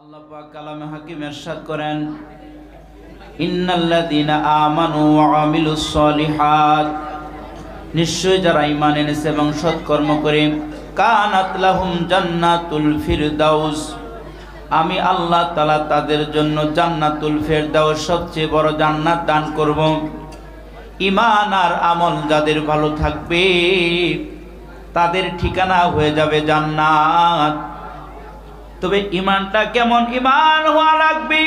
আল্লাহ পাক কালামে হাকিম ইরশাদ করেন, ইন্নাল্লাযীনা আমানু ওয়া আমিলুস সলিহাত, নিশ্চয় যারা ঈমান এনেছে এবং সৎকর্ম করে, কানাত লাহুম জান্নাতুল ফিরদাউস, আমি আল্লাহ তাআলা তাদের জন্য জান্নাতুল ফিরদাউস সবচেয়ে বড় জান্নাত দান করব। ঈমান আর আমল যাদের ভালো থাকবে তাদের ঠিকানা হয়ে যাবে জান্নাত। তবে ঈমানটা কেমন ঈমান হওয়া লাগবে?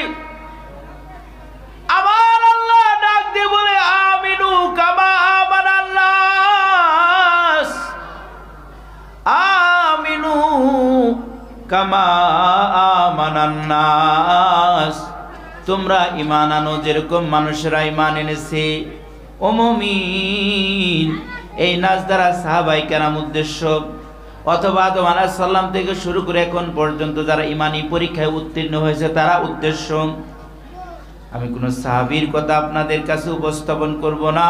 আমার আল্লাহ ডাক দিয়ে বলে, আমিনু কামা আমানান নাস, আমিনু কামা আমানান নাস, তোমরা ঈমান আনো যেরকম মানুষেরা ঈমান এনেছে। ও মুমিন, এই নাস দ্বারা সাহাবায়ে কেরাম উদ্দেশ্য, অথবা আদম আলাইহিস সালাম থেকে শুরু করে এখন পর্যন্ত যারা ঈমানি পরীক্ষায় উত্তীর্ণ হয়েছে তারা উদ্দেশ্য। আমি কোন সাহাবীর কথা আপনাদের কাছে উপস্থাপন করব না,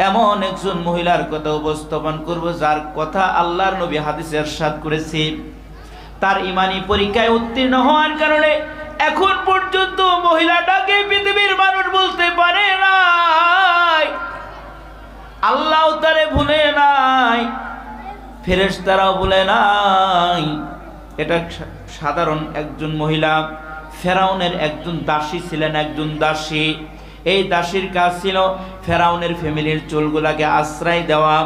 এমন একজন মহিলার কথা উপস্থাপন করব যার কথা আল্লাহর নবী হাদিসে ইরশাদ করেছে, তার ঈমানি পরীক্ষায় উত্তীর্ণ হওয়ার কারণে এখন পর্যন্ত মহিলাটাকে পৃথিবীর মানুষ বলতে পারে নাই, আল্লাহ তারে ভুলে নাই, ফেরেশতারাও ভুলে নাই। এটা সাধারণ একজন মহিলা, ফেরাউনের একজন দাসী ছিলেন, একজন দাসী। এই দাসীর কাজ ছিল ফেরাউনের ফ্যামিলির চুলগুলাকে আশ্রয় দেওয়া,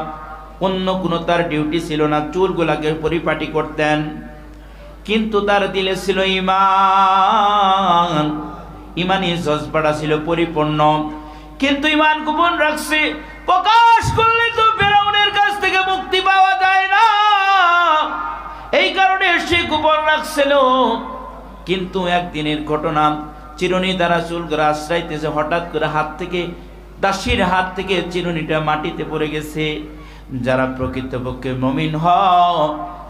অন্য কোনো তার ডিউটি ছিল না, চুলগুলাকে পরিপাটি করতেন। কিন্তু তার দিলে ছিল ঈমান, ঈমানি জজবাটা ছিল পরিপূর্ণ, কিন্তু ঈমান গোপন রাখছে। প্রকাশ করলে তো ফেরাউনের কাছ থেকে মুক্তি পাওয়া যায় না, এই কারণে সে গোপন রাখছিল। কিন্তু একদিনের ঘটনা, চিরুনি দ্বারা চুলগুলো আশ্রাইতেছে, হঠাৎ করে হাত থেকে, দাসীর হাত থেকে চিরুনিটা মাটিতে পড়ে গেছে। যারা প্রকৃতপক্ষে মুমিন হয়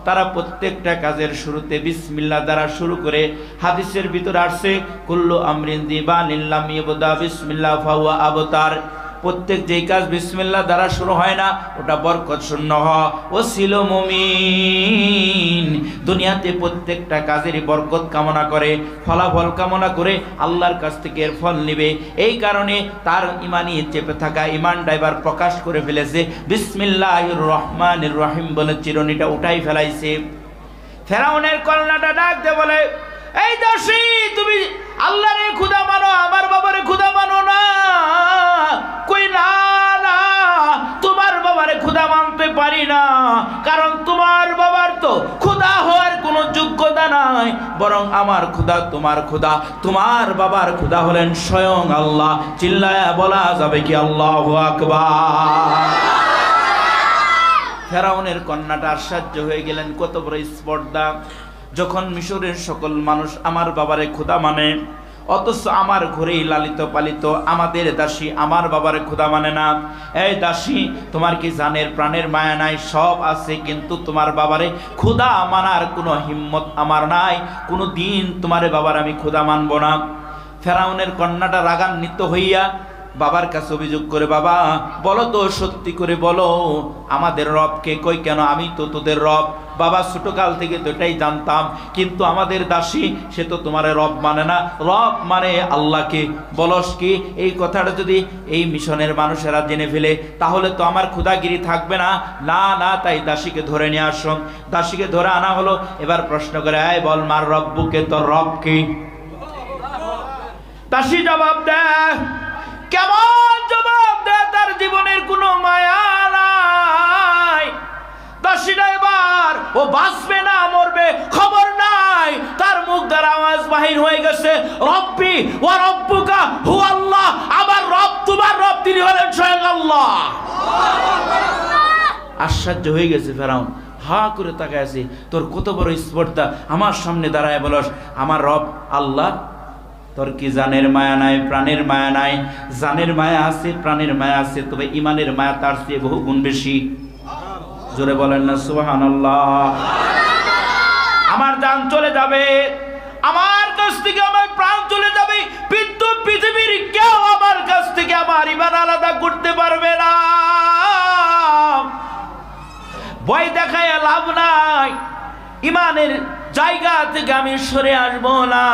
তারা প্রত্যেকটা কাজের শুরুতে বিসমিল্লাহ দ্বারা শুরু করে। হাদিসের ভিতর আসছে, কুল্লু আমরিন দিবানিন লাম ইবদা বিসমিল্লাহ ফাহুয়া আবতার, প্রত্যেক যেই কাজ বিসমিল্লাহ দ্বারা শুরু হয় না ওটা বরকত শূন্য হয়। ও ছিল মুমিন, দুনিয়াতে প্রত্যেকটা কাজেরই বরকত কামনা করে, ফলাফল কামনা করে, আল্লাহর কাছ থেকে এর ফল নেবে। এই কারণে তার ঈমানি চেপে থাকা ঈমানটা এবার প্রকাশ করে ফেলেছে, বিসমিল্লাহির রহমানির রহিম বলে চিরুনিটা উঠাই ফেলাইছে। ফেরাউনের কন্যাটা ডাক দিয়ে বলে, এই দাসী, তুমি আল্লাহরে খোদা মানো, আমার বাবারে খোদা মানো না। কই না না, তোমার বাবারে খোদা মানতে পারি না, কারণ তোমার বাবার তো খোদা হওয়ার কোনো যোগ্যতা নাই, বরং আমার খোদা তোমার খোদা, তোমার বাবার খোদা হলেন স্বয়ং আল্লাহ। চিল্লায়া বলা যাবে কি আল্লাহু আকবার? ফেরাউনের কন্যাটা আশ্চর্য হয়ে গেলেন, কত বড় স্পর্ধা! যখন মিশরের সকল মানুষ আমার বাবারে খোদা মানে, অথচ আমার ঘরেই লালিত পালিত আমাদের দাসী আমার বাবারে খোদা মানে না। এই দাসী, তোমার কি জানের প্রাণের মায়া নাই? সব আছে, কিন্তু তোমার বাবারে খোদা মানার কোনো হিম্মত আমার নাই, কোনো দিন তোমার বাবার আমি খোদা মানব না। ফেরাউনের কন্যাটা রাগান্বিত হইয়া বাবার কাছে অভিযোগ করে, বাবা বলো তো, সত্যি করে বলো, আমাদের রবকে? কই কেন, আমি তো তোদের রব। বাবা ছোটকাল থেকে তো এটাই জানতাম, কিন্তু আমাদের দাসী সে তো তোমার রব মানে না, রব মানে আল্লাহকে। বলস কি? এই কথাটা যদি এই মিশনের মানুষেরা জেনে ফেলে তাহলে তো আমার ক্ষুধাগিরি থাকবে না। না না, তাই দাসীকে ধরে নিয়ে আসুন। দাসীকে ধরে আনা হলো। এবার প্রশ্ন করে, এই বল, মার রব্বুকে, তোর রব কি? দাসী জবাব দেয়, কেমন জবাব দেয়, তার জীবনের কোনো মায়া নাই। দাসীরা এবার ও বাঁচবে না মরবে খবর নাই, তার মুখ দ্বারা আওয়াজ বাহির হয়ে গেছে, রব্বি ওয়া রব্বুকা হু আল্লাহ, আমার রব তোমার রব তিনি হলেন স্বয়ং আল্লাহ। আশ্চর্য হয়ে গেছে ফেরাউন, হা করে তাকায় আছে। তোর কত বড় স্পর্ধা, আমার সামনে দাঁড়ায় বলস আমার রব আল্লাহ? তোর কি জানের মায়া নাই, প্রাণের মায়া নাই? জানের মায়া আছে, প্রাণের মায়া আছে, তবে ঈমানের মায়া তার চেয়ে বহু গুণ বেশি। জোরে বলেন না সুবহানাল্লাহ। আমার জান চলে যাবে, আমার কাছ থেকে আমার প্রাণ চলে যাবে, কিন্তু পৃথিবীর কেউ আমার কাছ থেকে আমার ঈমান আলাদা করতে পারবে না। ভয় দেখায় লাভ নাই, ইমানের জায়গা থেকে আমি সরে আসবো না।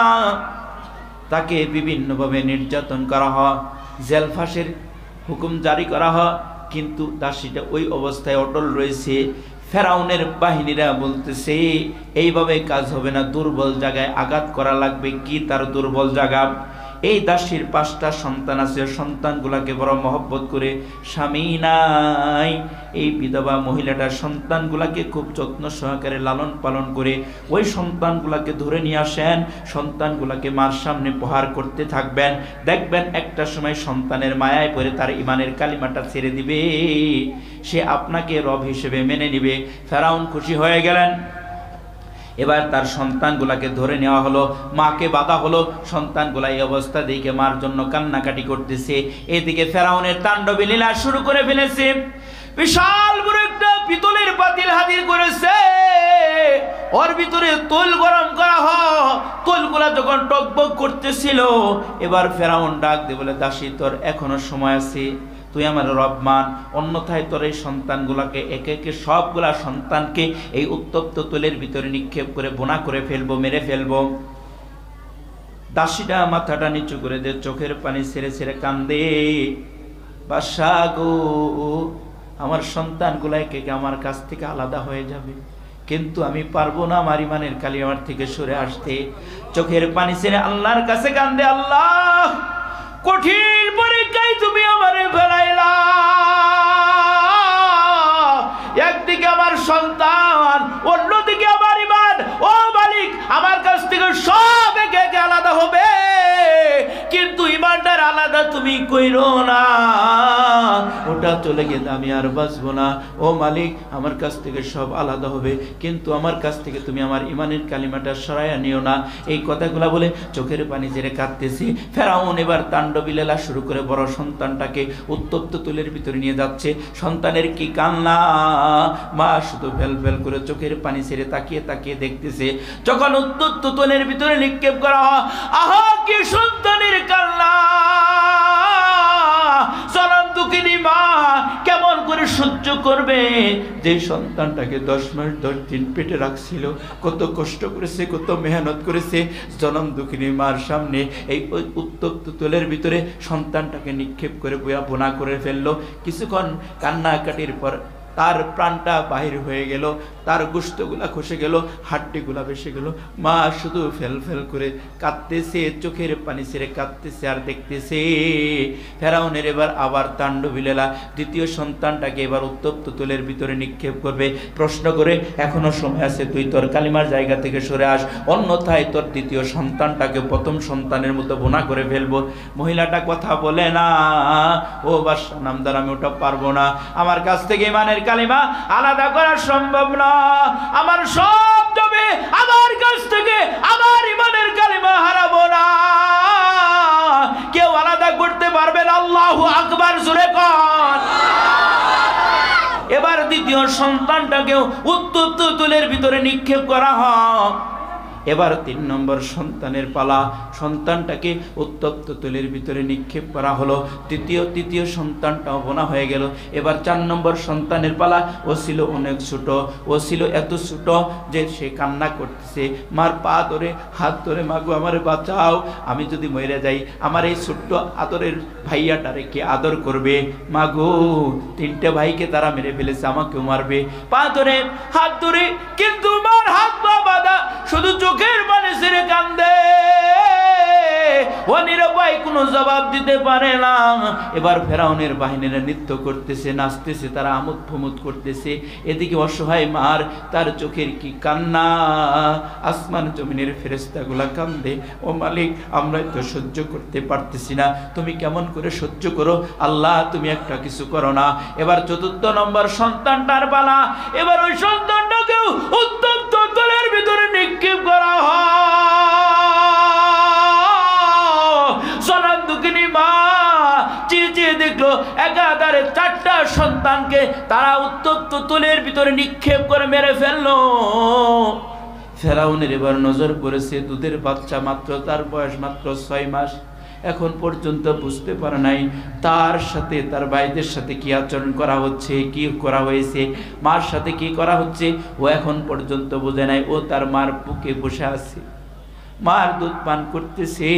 তাকে বিভিন্নভাবে নির্যাতন করা হয়, জেল ফাঁসের হুকুম জারি করা হয়, কিন্তু দাসীটা ওই অবস্থায় অটল রয়েছে। ফেরাউনের বাহিনীরা বলতেছে এইভাবে কাজ হবে না, দুর্বল জায়গায় আঘাত করা লাগবে। কি তার দুর্বল জায়গা? এই দাসীর 5টা সন্তান আছে, সন্তানগুলাকে বড় মহব্বত করে, স্বামী নাই, এই বিধবা মহিলাটা সন্তানগুলাকে খুব যত্ন সহকারে লালন পালন করে ওই সন্তানগুলাকে ধরে নিয়ে আসেন, সন্তানগুলাকে মার সামনে প্রহার করতে থাকবেন। দেখবেন একটা সময় সন্তানের মায়ায় পড়ে তার ইমানের কালিমাটা ছেড়ে দিবে, সে আপনাকে রব হিসেবে মেনে নিবে। ফেরাউন খুশি হয়ে গেলেন। এবার তার সন্তানগুলাকে ধরে নেওয়া হলো, মাকে বাঁধা হলো। সন্তানগুলা এই অবস্থা দেখে মার জন্য কান্নাকাটি করতেছে। এদিকে ফেরাউনের তাণ্ডব লীলা শুরু করে ফেলেছে। বিশাল বড় একটা পিতলের পাতিল হাজির করেছে, ওর ভিতরে তৈল গরম করা হয়। তৈলগুলা যখন টকবক করতেছিল, এবার ফেরাউন ডাক দিয়ে বলে, দাসী তোর এখনো সময় আছে, তুই আমার রব মান, অন্যথায় তোর এই সন্তানগুলাকে একে একে সবগুলা সন্তানকে এই উত্তপ্ত তৈলের ভিতরে নিক্ষেপ করে বোনা করে ফেলবো, মেরে ফেলবো। দাসীটা মাথাটা নিচু করে দে, চোখের পানি ছেড়ে ছেড়ে কান্দে, বাদশা গো, আমার সন্তানগুলা একে একে আমার কাছ থেকে আলাদা হয়ে যাবে, কিন্তু আমি পারবো না আমার ইমানের কালি আমার থেকে সরে আসতে। চোখের পানি ছেড়ে আল্লাহর কাছে কান্দে, আল্লাহ কঠিন পরীক্ষায় তুমি আমারে ফেলাইলা, একদিকে আমার সন্তান, অন্যদিকে আমার ইমান। ও মালিক, আমার কাছ থেকে সব একে একে আলাদা হবে, কিন্তু ইমানটার আলাদা তুমি কইরো না, ওটা চলে গেলে আমি আর বাঁচবো না। ও মালিক, আমার কাছ থেকে সব আলাদা হবে, কিন্তু আমার কাছ থেকে তুমি আমার ইমানের কালিমাটা সরাইয়া নিও না। এই কথাগুলা বলে চোখের পানি ঝেড়ে কাঁদতেছে। ফেরাউন এবার তাণ্ডবী লীলা শুরু করে বড় সন্তানটাকে উত্তপ্ত তুলের ভিতরে নিয়ে যাচ্ছে। সন্তানের কি কান্না, মা শুধু ফেল ফেল করে চোখের পানি ছেড়ে তাকিয়ে তাকিয়ে দেখতেছে। যখন উত্তপ্ত তুলের ভিতরে নিক্ষেপ করা হয়, আহা কি সন্তানের কান্না! চরম দুঃখিনী মা কেমন করে সহ্য করবে, যে সন্তানটাকে 10 মাস 10 দিন পেটে রাখছিল, কত কষ্ট করেছে, কত মেহনত করেছে। জনম দুঃখিনী মার সামনে এই উত্তপ্ত তুলের ভিতরে সন্তানটাকে নিক্ষেপ করে বোনা করে ফেললো। কিছুক্ষণ কান্নাকাটির পর তার প্রাণটা বাহির হয়ে গেল, তার গোশতগুলা খসে গেল, হাড্ডিগুলা ভেসে গেল। মা শুধু ফেল ফেল করে কাঁদতেছে, চোখের পানি ছেড়ে কাঁদতেছে আর দেখতেছে। ফেরাউনের এবার আবার তাণ্ডবী লীলা, দ্বিতীয় সন্তানটাকে এবার উত্তপ্ত তুলের ভিতরে নিক্ষেপ করবে। প্রশ্ন করে, এখনো সময় আছে, তুই তোর কালিমার জায়গা থেকে সরে আস, অন্যথায় তোর দ্বিতীয় সন্তানটাকে প্রথম সন্তানের মতো বোনা করে ফেলবো। মহিলাটা কথা বলে না, ও বাদশা নামদার, আমি ওটা পারবো না, আমার কাছ থেকে ইমানের কালিমা আলাদা করা সম্ভব না, আমার সব যাবে, আমার কাছ থেকে আমার ইমানের কালিমা হারাবো না, কেউ আলাদা করতে পারবে না। আল্লাহু আকবার, জোরে কোন। এবার দ্বিতীয় সন্তানটাকেও উত্তপ্ত তুলের ভিতরে নিক্ষেপ করা হয়। এবার 3 নম্বর সন্তানের পালা, সন্তানটাকে উত্তপ্ত তুলের ভিতরে নিক্ষেপ করা হলো। তৃতীয় সন্তানটাও বোনা হয়ে গেল। এবার 4 নম্বর সন্তানের পালা। ও ছিল অনেক ছোট, ও ছিল এত ছোট যে সে কান্না করতেছে, মার পা ধরে হাত ধরে, মাগো আমার বাঁচাও, আমি যদি মরে যাই আমার এই ছোট্ট আদরের ভাইয়াটারে কে আদর করবে? মাগো, 3টে ভাইকে তারা মেরে ফেলেছে, আমাকেও মারবে। পা ধরে হাত ধরে, কিন্তু মার হাত পা বাঁধা, শুধু চোখের পানি ছেড়ে কান্দে, ও নিরুপায় কোনো জবাব দিতে পারে না। এবার ফেরাউনের বাহিনীরা নৃত্য করতেছে, নাচতেছে, তারা আমোদ প্রমোদ করতেছে। এদিকে অসহায় মার, তার চোখের কি কান্না! আসমান জমিনের ফেরেশতাগুলা কান্দে, ও মালিক, আমরা তো সহ্য করতে পারতেছি না, তুমি কেমন করে সহ্য করো? আল্লাহ, তুমি একটা কিছু করো না। এবার 4 নম্বর সন্তানটার পালা। এবার ওই সন্তানটাকেও উত্তপ্ত তুলের ভিতরে নিক্ষেপ করা হয়। দুঃখিনী মা চেয়ে দেখলো একাধারে 4টা সন্তানকে তারা উত্তপ্ত তুলের ভিতরে নিক্ষেপ করে মেরে ফেললো। ফেরাউনের এবার নজর পড়েছে দুধের বাচ্চা, মাত্র তার বয়স মাত্র 6 মাস। এখন পর্যন্ত বুঝতে পারে নাই তার সাথে তার ভাইদের সাথে কি আচরণ করা হচ্ছে, কি করা হয়েছে, মার সাথে কি করা হচ্ছে ও এখন পর্যন্ত বোঝে নাই। ও তার মার বুকে বসে আছে, মার দুধ পান করতেছে।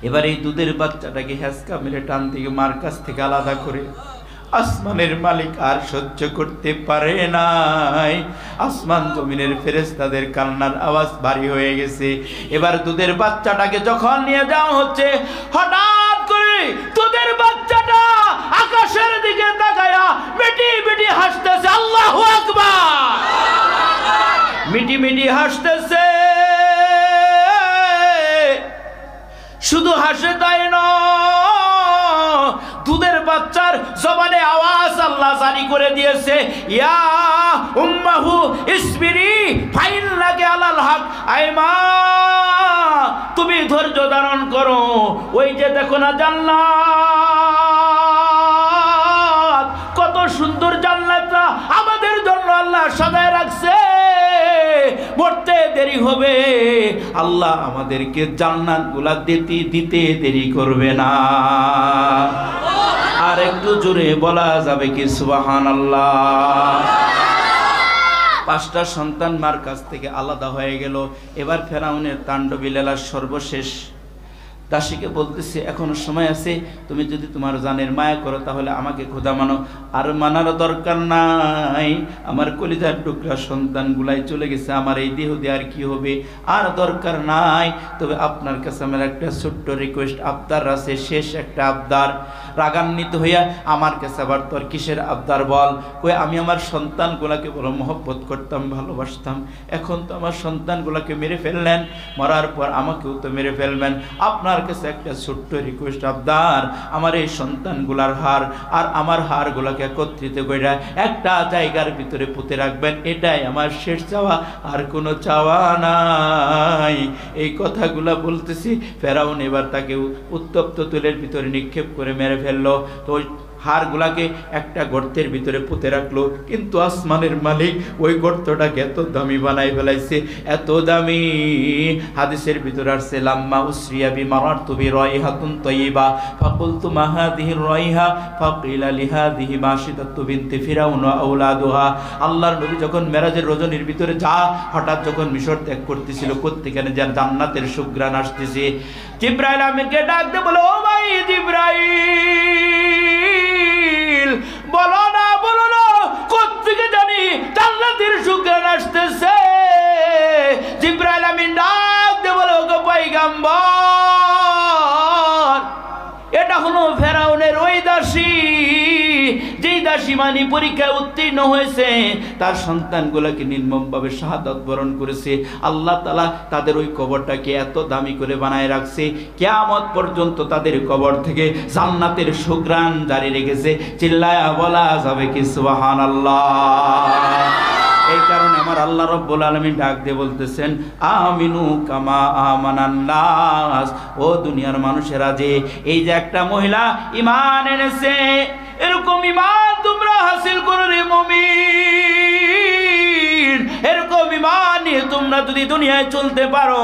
এবার এই দুধের বাচ্চাটাকে হ্যাঁচকা মেরে টান থেকে মার কাছ থেকে আলাদা করে আসমানের মালিক আর সহ্য করতে পারে নাই। আসমান জমিনের ফেরেশতাদের কান্নার আওয়াজ ভারী হয়ে গেছে। এবার দুধের বাচ্চাটাকে যখন নিয়ে যাওয়া হচ্ছে, হঠাৎ করে দুধের বাচ্চাটা আকাশের দিকে তাকায়া মিটি মিটি হাসতেছে। আল্লাহু আকবার! মিটি মিটি হাসতেছে। শুধু হাসে তাই নয়, দুধের বাচ্চার জবানে আওয়াজ আল্লাহ জারি করে দিয়েছে, ইয়া উম্মাহু ইসবিরি ফাইন্নাকি আলাল হক। আয় মা, তুমি ধৈর্য ধারণ করো। ওই যে দেখো না জান্নাত, কত সুন্দর জান্নাতটা আমাদের জন্য আল্লাহ সাজায় রাখছে। মরতে দেরি হবে, আল্লাহ আমাদেরকে জান্নাতগুলা দিতে দেরি করবে না। আর একটু জোরে বলা যাবে কি সুবহানাল্লাহ? 5টা সন্তান মার কাছ থেকে আলাদা হয়ে গেল। এবার ফেরাউনের তাণ্ডবী লীলার সর্বশেষ দাসীকে বলতেছে, এখনো সময় আছে, তুমি যদি তোমার জানের মায়া করো তাহলে আমাকে খোদা মানো। আর মানার দরকার নাই, আমার কলিজার টুকরা সন্তানগুলাই চলে গেছে, আমার এই দেহ দিয়ে আর কি হবে, আর দরকার নাই। তবে আপনার কাছে আমার একটা ছোট্ট রিকোয়েস্ট, আবদার আছে, শেষ একটা আবদার। রাগান্বিত হইয়া আমার কাছে আবার তোর কিসের আবদার বল? কই আমি আমার সন্তানগুলাকে বড় মহব্বত করতাম, ভালোবাসতাম, এখন তো আমার সন্তানগুলাকে মেরে ফেললেন, মরার পর আমাকেও তো মেরে ফেলবেন। আপনার কাছে একটা ছোট্ট রিকোয়েস্ট, আবদার, আমার এই সন্তানগুলার হার আর আমার হারগুলাকে একত্রিত করে একটা জায়গার ভিতরে পুঁতে রাখবেন, এটাই আমার শেষ চাওয়া, আর কোনো চাওয়া নাই। এই কথাগুলা বলতেছি। ফেরাউন এবার তাকে উত্তপ্ত তুলের ভিতরে নিক্ষেপ করে মেরে ফেললো। তো হারগুলাকে একটা গর্তের ভিতরে পুঁতে রাখলো, কিন্তু আসমানের মালিক ওই গর্তটাকে এত দামি বানাই ফেলাইছে, এত দামি। হাদিসের ভিতরে আসছে, লাম্মা উসরিয়া বিমারাতু বিরাইহাতুন তাইয়্যিবা ফাকুলতু মা হাযিহি রাইহা ফাকিলা লিহাযিহি মাশিদাতু বিনতি ফিরাউন ওয়া আওলাদুহা। আল্লাহর নবী যখন মেরাজের রজনীর ভিতরে হঠাৎ যখন মিশর ত্যাগ করতেছিল, কোত্থেকে যেন জান্নাতের সুঘ্রাণ আসতেছে, জিবরাইল আমিনকে ডাক দিয়ে বলে, ও ভাই জিবরাইল, বলো না কোত্থেকে জানি জান্নাতের সুঘ্রাণ আসতেছে। জিবরাইল আমিন ডাক দিয়ে বলে, ওগো পয়গম্বর, এটা হলো ফেরাউনের ওই দাসী, যেই দাসী মানে পরীক্ষায় উত্তীর্ণ হয়েছে, তার সন্তানগুলোকে নির্মমভাবে শাহাদাত বরণ করেছে। আল্লাহ তাআলা তাদের ওই কবরটাকে এত দামি করে বানায় রাখছে, কিয়ামত পর্যন্ত তাদের কবর থেকে জান্নাতের সুঘ্রাণ জারি রেখেছে। চিল্লায়া বলা যাবে কি সুবহানাল্লাহ? এই কারণে আমার আল্লাহ রাব্বুল আলামিন ডাক দিয়ে বলতেছেন, আমিনু কামা আমানান নাস। ও দুনিয়ার মানুষেরা, যে এই যে একটা মহিলা ঈমান এনেছে, এরকম ঈমান তোমরা হাসিল করো রে মুমিন। এরকম ঈমান নিয়ে তোমরা যদি দুনিয়ায় চলতে পারো,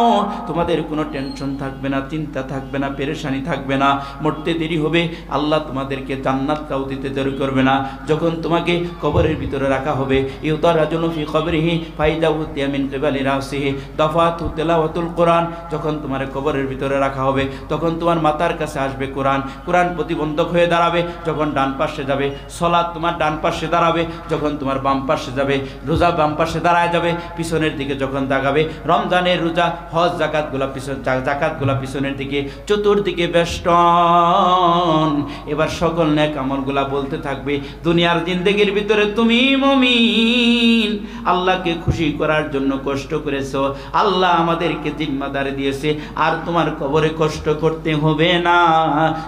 তোমাদের কোনো টেনশন থাকবে না, চিন্তা থাকবে না, পেরেশানি থাকবে না, মরতে দেরি হবে, আল্লাহ তোমাদেরকে জান্নাতটাও দিতে দেরি করবে না। যখন তোমাকে কবরের ভিতরে রাখা হবে, ইউতারাজুনু ফি কবরিহি ফাইদাহু মিন কিবালি রাসিহি দাফাতু তিলাওয়াতুল কোরআন। যখন তোমার কবরের ভিতরে রাখা হবে, তখন তোমার মাথার কাছে আসবে কোরআন, কোরআন প্রতিবন্ধক হয়ে দাঁড়াবে। যখন ডান পাশে যাবে, সালাত তোমার ডান পাশে দাঁড়াবে। যখন তোমার বাম পাশে যাবে, রোজা বাম পাশে দাঁড়ায় যাবে। পিছনের দিকে যখন দাগাবে, রমজানের রোজা, হজ, জাকাতগুলা পিছনের দিকে, চতুর্দিকে বেষ্টন। এবার সকল নেক আমলগুলা বলতে থাকবে, দুনিয়ার জিন্দেগির ভিতরে তুমি মুমিন, আল্লাহকে খুশি করার জন্য কষ্ট করেছো, আল্লাহ আমাদেরকে জিম্মাদারি দিয়েছে, আর তোমার কবরে কষ্ট করতে হবে না,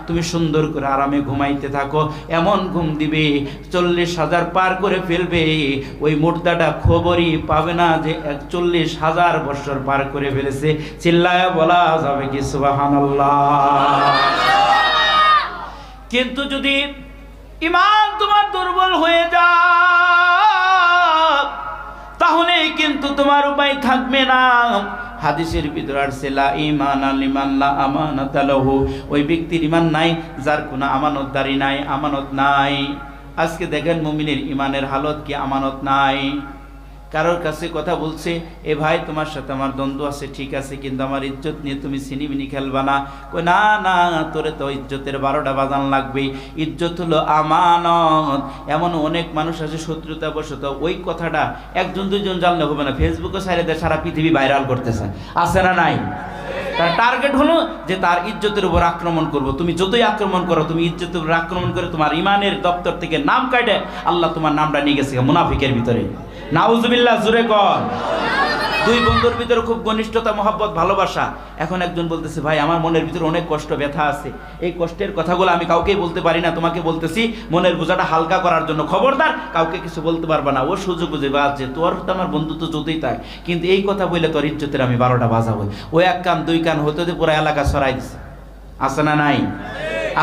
তুমি সুন্দর করে আরামে ঘুমাইতে থাকো। এমন ঘুম দিবে 40,000 পার করে ফেলবে, ওই মুর্দাটা খবরই পাবে না যে 41,000 বছর পার করে ফেলেছে। চিল্লায়া বলা যাবে কি সুবহানাল্লাহ? কিন্তু যদি ঈমান তোমার দুর্বল হয়ে যায়, তাহলে কিন্তু তোমার উপায় থাকবে না। হাদিসের ভিতরে আসছে লা ঈমানা লিমান লা আমানাতা লাহু, ওই ব্যক্তির ঈমান নাই যার কোনো আমানতদারি নাই, আমানত নাই। আজকে দেখেন মুমিনের ঈমানের হালত কি, আমানত নাই। কারোর কাছে কথা বলছে, এ ভাই তোমার সাথে আমার দ্বন্দ্ব আছে, ঠিক আছে, কিন্তু আমার ইজ্জত নিয়ে তুমি সিনিমিনি খেলবা না। কই না না, তোরে তো ইজ্জতের 12টা বাজান লাগবে, ইজ্জত হলো আমানত। এমন অনেক মানুষ আছে শত্রুতা বশত ওই কথাটা একজন দুইজন জানলে হবে না, ফেসবুকে ছাইড়ে দেয়, সারা পৃথিবী ভাইরাল করতেছে, আছে না নাই? তার টার্গেট হলো যে তার ইজ্জতের উপর আক্রমণ করব। তুমি যতই আক্রমণ করো, তুমি ইজ্জতের উপর আক্রমণ করে তোমার ইমানের দপ্তর থেকে নাম কাটে আল্লাহ তোমার নামটা নিয়ে গেছে মুনাফিকের ভিতরে। নাউজুবিল্লাহ, জোরে কর। দুই বন্ধুর ভিতরে খুব ঘনিষ্ঠতা, মহব্বত, ভালোবাসা। এখন একজন বলতেছে, ভাই আমার মনের ভিতরে অনেক কষ্ট, ব্যথা আছে, এই কষ্টের কথাগুলো আমি কাউকেই বলতে পারি না, তোমাকে বলতেছি মনের বোঝাটা হালকা করার জন্য, খবরদার কাউকে কিছু বলতে পারবা না। ও সুযোগ বুঝে বাজছে, তোর তো আমার বন্ধু তো যতই তাই, কিন্তু এই কথা বললে তোর ইজ্জতের আমি 12টা বাজাবো। ও এক কান দুই কান হতে হতে পুরো এলাকা ছড়াই দিছে, আছে না নাই?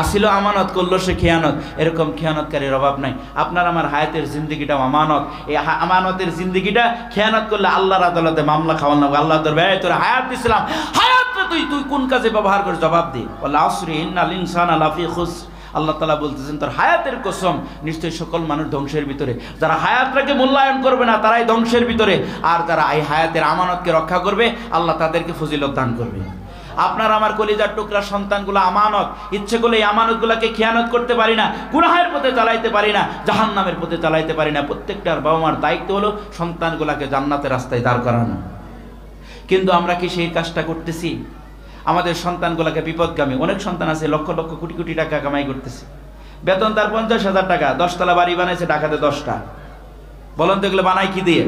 আসিল আমানত, করলো সে খেয়ানত। এরকম খেয়ানতকারীর অভাব নাই। আপনার আমার হায়াতের জিন্দগিটাও আমানত। এই আমানতের জিন্দগিটা খেয়ানত করলে আল্লাহর আদালতে মামলা খাওয়ান লাগবে। আল্লাহ তোর ভাই তোর হায়াত দিছিলাম, হায়াতটা তুই কোন কাজে ব্যবহার করে জবাব দে। ওয়াল আসরি ইন্নাল ইনসানা লাফি খুসর। আল্লাহ তাআলা বলতেছেন তোর হায়াতের কসম, নিশ্চয়ই সকল মানুষ ধ্বংসের ভিতরে। যারা হায়াতটাকে মূল্যায়ন করবে না তারাই ধ্বংসের ভিতরে, আর যারা এই হায়াতের আমানতকে রক্ষা করবে আল্লাহ তাদেরকে ফজিলত দান করবে। আপনার আমার কলিজার টুকরা সন্তানগুলো আমানত। ইচ্ছে করলে এই আমানতগুলোকে খেয়ানত করতে পারি না, গুনাহের পথে চালাইতে পারি না, জাহান্নামের পথে চালাইতে পারি না। প্রত্যেকটার বাবা মার দায়িত্ব হলো সন্তানগুলোকে জান্নাতের রাস্তায় দাঁড় করানো। কিন্তু আমরা কি সেই কাজটা করতেছি? আমাদের সন্তানগুলোকে বিপদগামী। অনেক সন্তান আছে লক্ষ লক্ষ কোটি কোটি টাকা কামাই করতেছে, বেতন তার 50,000 টাকা, 10তলা বাড়ি বানাইছে ঢাকাতে 10টা। বলেন তো এগুলো বানাই কি দিয়ে?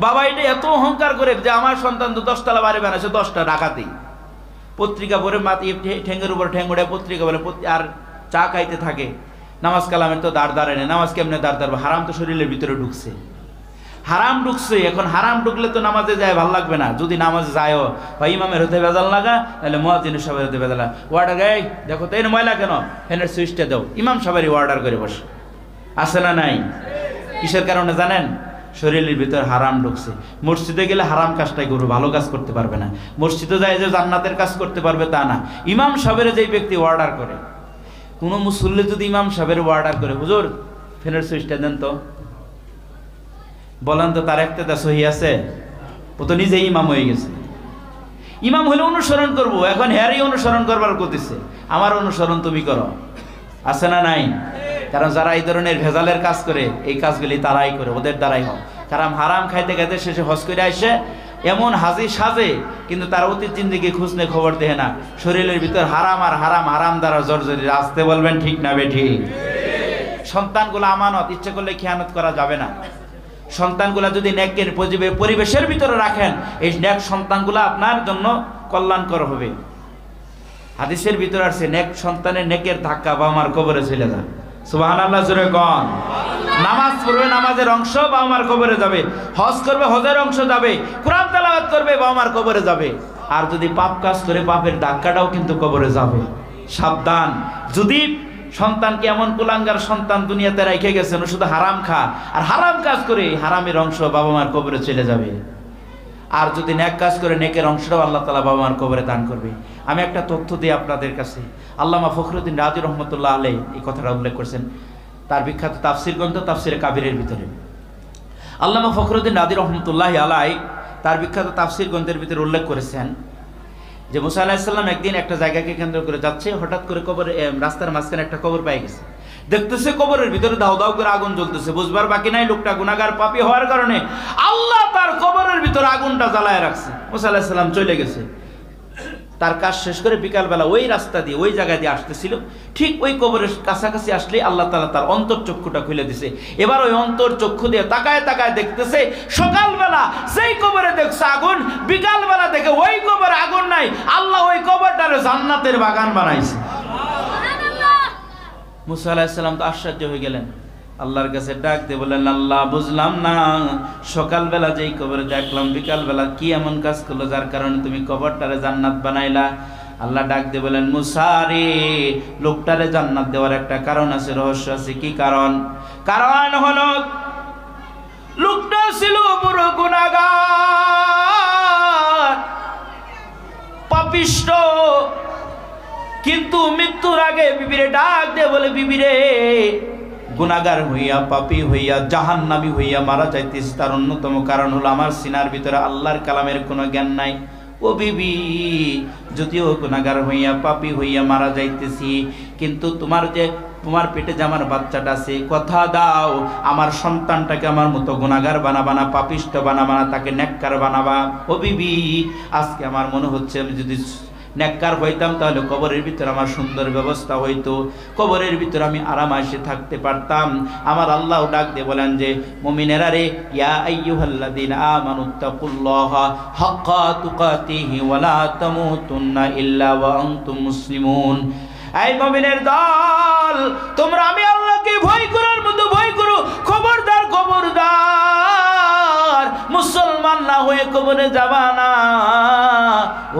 বাবা এটা এত অহংকার করে যে আমার সন্তান তো 10তলা বাড়ি বানাইছে 10টা ঢাকাতেই। পত্রিকা পড়ে মাতি ঠেঙ্গের উপর ঠেঙ্গ উঠে পত্রিকা বলে, আর চা খাইতে থাকে। নামাজ কালামের তো দাঁড় দাঁড়ায় না, নামাজ কেমনে দাঁড় দাঁড়াবো? হারাম তো শরীরের ভিতরে ঢুকছে, হারাম ঢুকছে। এখন হারাম ঢুকলে তো নামাজে যায় ভালো লাগবে না। যদি নামাজে যায়ও বা ইমামের হতে বেজাল লাগা, তাহলে মুয়াজ্জিনের সাহেবের হতে বেজাল। ওয়ার্ডার গাই দেখো তো এর ময়লা কেন, ফ্যানের সুইচটা দাও, ইমাম সাহেবেরই অর্ডার করে বসে, আছে না নাই? কিসের কারণে জানেন? শরীরের ভিতর হারাম ঢুকছে। মসজিদে গেলে হারাম কাজটাই করবে, ভালো কাজ করতে পারবে না। মসজিদে যায় যে জান্নাতের কাজ করতে পারবে তা না। ইমাম সাহেবের যেই ব্যক্তি অর্ডার করে, কোনো মুসল্লি যদি ইমাম সাহেবের অর্ডার করে, হুজুর ফ্যানের সুইচটা দেন তো, বলেন তো তার একটা সহি আছে? ও তো নিজেই ইমাম হয়ে গেছে। ইমাম হলে অনুসরণ করবো, এখন হ্যারই অনুসরণ করবার করতেছে। আমার অনুসরণ তুমি করো, আছে না নাই? কারণ যারা এই ধরনের ভেজালের কাজ করে, এই কাজগুলি তারাই করে, ওদের দ্বারাই হয়। কারণ হারাম খাইতে খাইতে শেষে হজ করে আসে, এমন হাজি সাজে, কিন্তু তার অতীত জিন্দিগি খুঁজনে খবর দেয় না। শরীরের ভিতর হারাম আর হারাম, হারাম দ্বারা জর্জরি। আসতে বলবেন ঠিক না বেঠিক? সন্তানগুলো আমানত, ইচ্ছে করলে খেয়ানত করা যাবে না। সন্তানগুলা যদি নেকের পরিবেশের ভিতরে রাখেন, এই নেক সন্তানগুলা আপনার জন্য কল্যাণকর হবে। হাদিসের ভিতরে আসছে নেক সন্তানের নেকের ধাক্কা বাবা মার কবরে চলে যায়। সুবহানাল্লাহ, জোরে কোন। নামাজ পড়বে, নামাজের অংশ বাবা মার কবরে যাবে। হজ করবে, হজের অংশ যাবে। কোরআন তেলাওয়াত করবে, বাবা মার কবরে যাবে। আর যদি পাপ কাজ করে, পাপের ধাক্কাটাও কিন্তু কবরে যাবে। সাবধান। যদি সন্তানকে এমন কুলাঙ্গার সন্তান দুনিয়াতে রেখে গেছেন, শুধু হারাম খা আর হারাম কাজ করে, হারামের অংশ বাবা মার কবরে চলে যাবে। আর যদি নেক কাজ করে, নেকের অংশটাও আল্লাহ তাআলা বাবা মার কবরে দান করবে। আমি একটা তথ্য দিই আপনাদের কাছে। আল্লামা ফখরুদ্দিন রাজি রহমতুল্লাহ আলাইহি এই কথাটা উল্লেখ করেছেন তার বিখ্যাত তাফসির গ্রন্থ তাফসিরে কাবিরের ভিতরে। আল্লামা ফখরুদ্দিন রাজি রহমতুল্লাহ আলাইহি তার বিখ্যাত তাফসির গ্রন্থের ভিতরে উল্লেখ করেছেন যে মুসা আলাইহিস সালাম একদিন একটা জায়গাকে কেন্দ্র করে যাচ্ছে, হঠাৎ করে কবর, রাস্তার মাঝখানে একটা কবর পেয়ে গেছে। দেখতেছে কবরের ভিতরে দাও দাও করে আগুন জ্বলতেছে। বুঝবার বাকি নাই লোকটা গুনাহগার পাপী হওয়ার কারণে আল্লাহ তার কবরের ভিতরে আগুনটা জ্বালায় রাখছে। মুসা আলাইহিস সালাম চলে গেছে। তার কাজ শেষ করে বিকালবেলা ওই রাস্তা দিয়ে, ওই জায়গা দিয়ে আসতেছিল। ঠিক ওই কবরের কাছাকাছি আসলে আল্লাহ তাআলা তার অন্তর চক্ষুটা খুলে দিছে। এবার ওই অন্তর চক্ষু দিয়ে তাকায় তাকায় দেখতেছে, সকালবেলা যেই কবরে দেখছে আগুন, বিকালবেলা দেখে ওই কবরে আগুন নাই। আল্লাহ ওই কবরটারে জান্নাতের বাগান বানাইছে। মুসা আলাইহিস সালাম তো আশ্চর্য হয়ে গেলেন, আল্লাহর কাছে ডাক দিয়ে বললেন, আল্লাহ বুঝলাম না, সকালবেলা যেই কবরে দেখলাম, বিকালবেলা কি এমন কাজ করলো যার কারণে তুমি কবরটারে জান্নাত বানাইলা? আল্লাহ ডাক দিয়ে বলেন, মুসা রে, লোকটারে জান্নাত দেওয়ার একটা কারণ আছে, রহস্য আছে। কি কারণ? কারণ হলো লোকটা ছিল বড় গুনাহগার। পাপিষ্ট। কিন্তু মৃত্যুর আগে বিবিরে ডাক দে বলে, বিবিরে গুনাহগার হইয়া পাপী হইয়া জাহান্নামী হইয়া মারা যাইতেছি, তার অন্যতম কারণ হলো আমার সিনার ভিতরে আল্লাহর কালামের কোনো জ্ঞান নাই। ও বিবি, যদিও গুনাহগার হইয়া পাপী হইয়া মারা যাইতেছি, কিন্তু তোমার পেটে যে আমার বাচ্চাটা আছে, কথা দাও আমার সন্তানটাকে আমার মতো গুনাহগার বানাবা না, পাপিষ্ট বানাবা না, তাকে নেককার বানাবা। ও বিবি, আজকে আমার মনে হচ্ছে আমি যদি নেককার হইতাম তাহলে কবরের ভিতরে আমার সুন্দর ব্যবস্থা হইতো, কবরের ভিতরে আমি আরামাসে থাকতে পারতাম। আমার আল্লাহ ডাক দিয়ে বলেন যে, মুমিনেরা রে, ইয়া আইয়ুহাল্লাযীনা আমানুত্তাকুল্লাহা হাক্কা তুকাতিহি ওয়া লা তামুতুন্না ইল্লা ওয়া আনতুম মুসলিমুন। এই মুমিনের দল, তোমরা আমি আল্লাহকে ভয় করার মতো ভয় করো। খবরদার, খবরদার, মুসলমান না হয়ে কবরে যাবা না।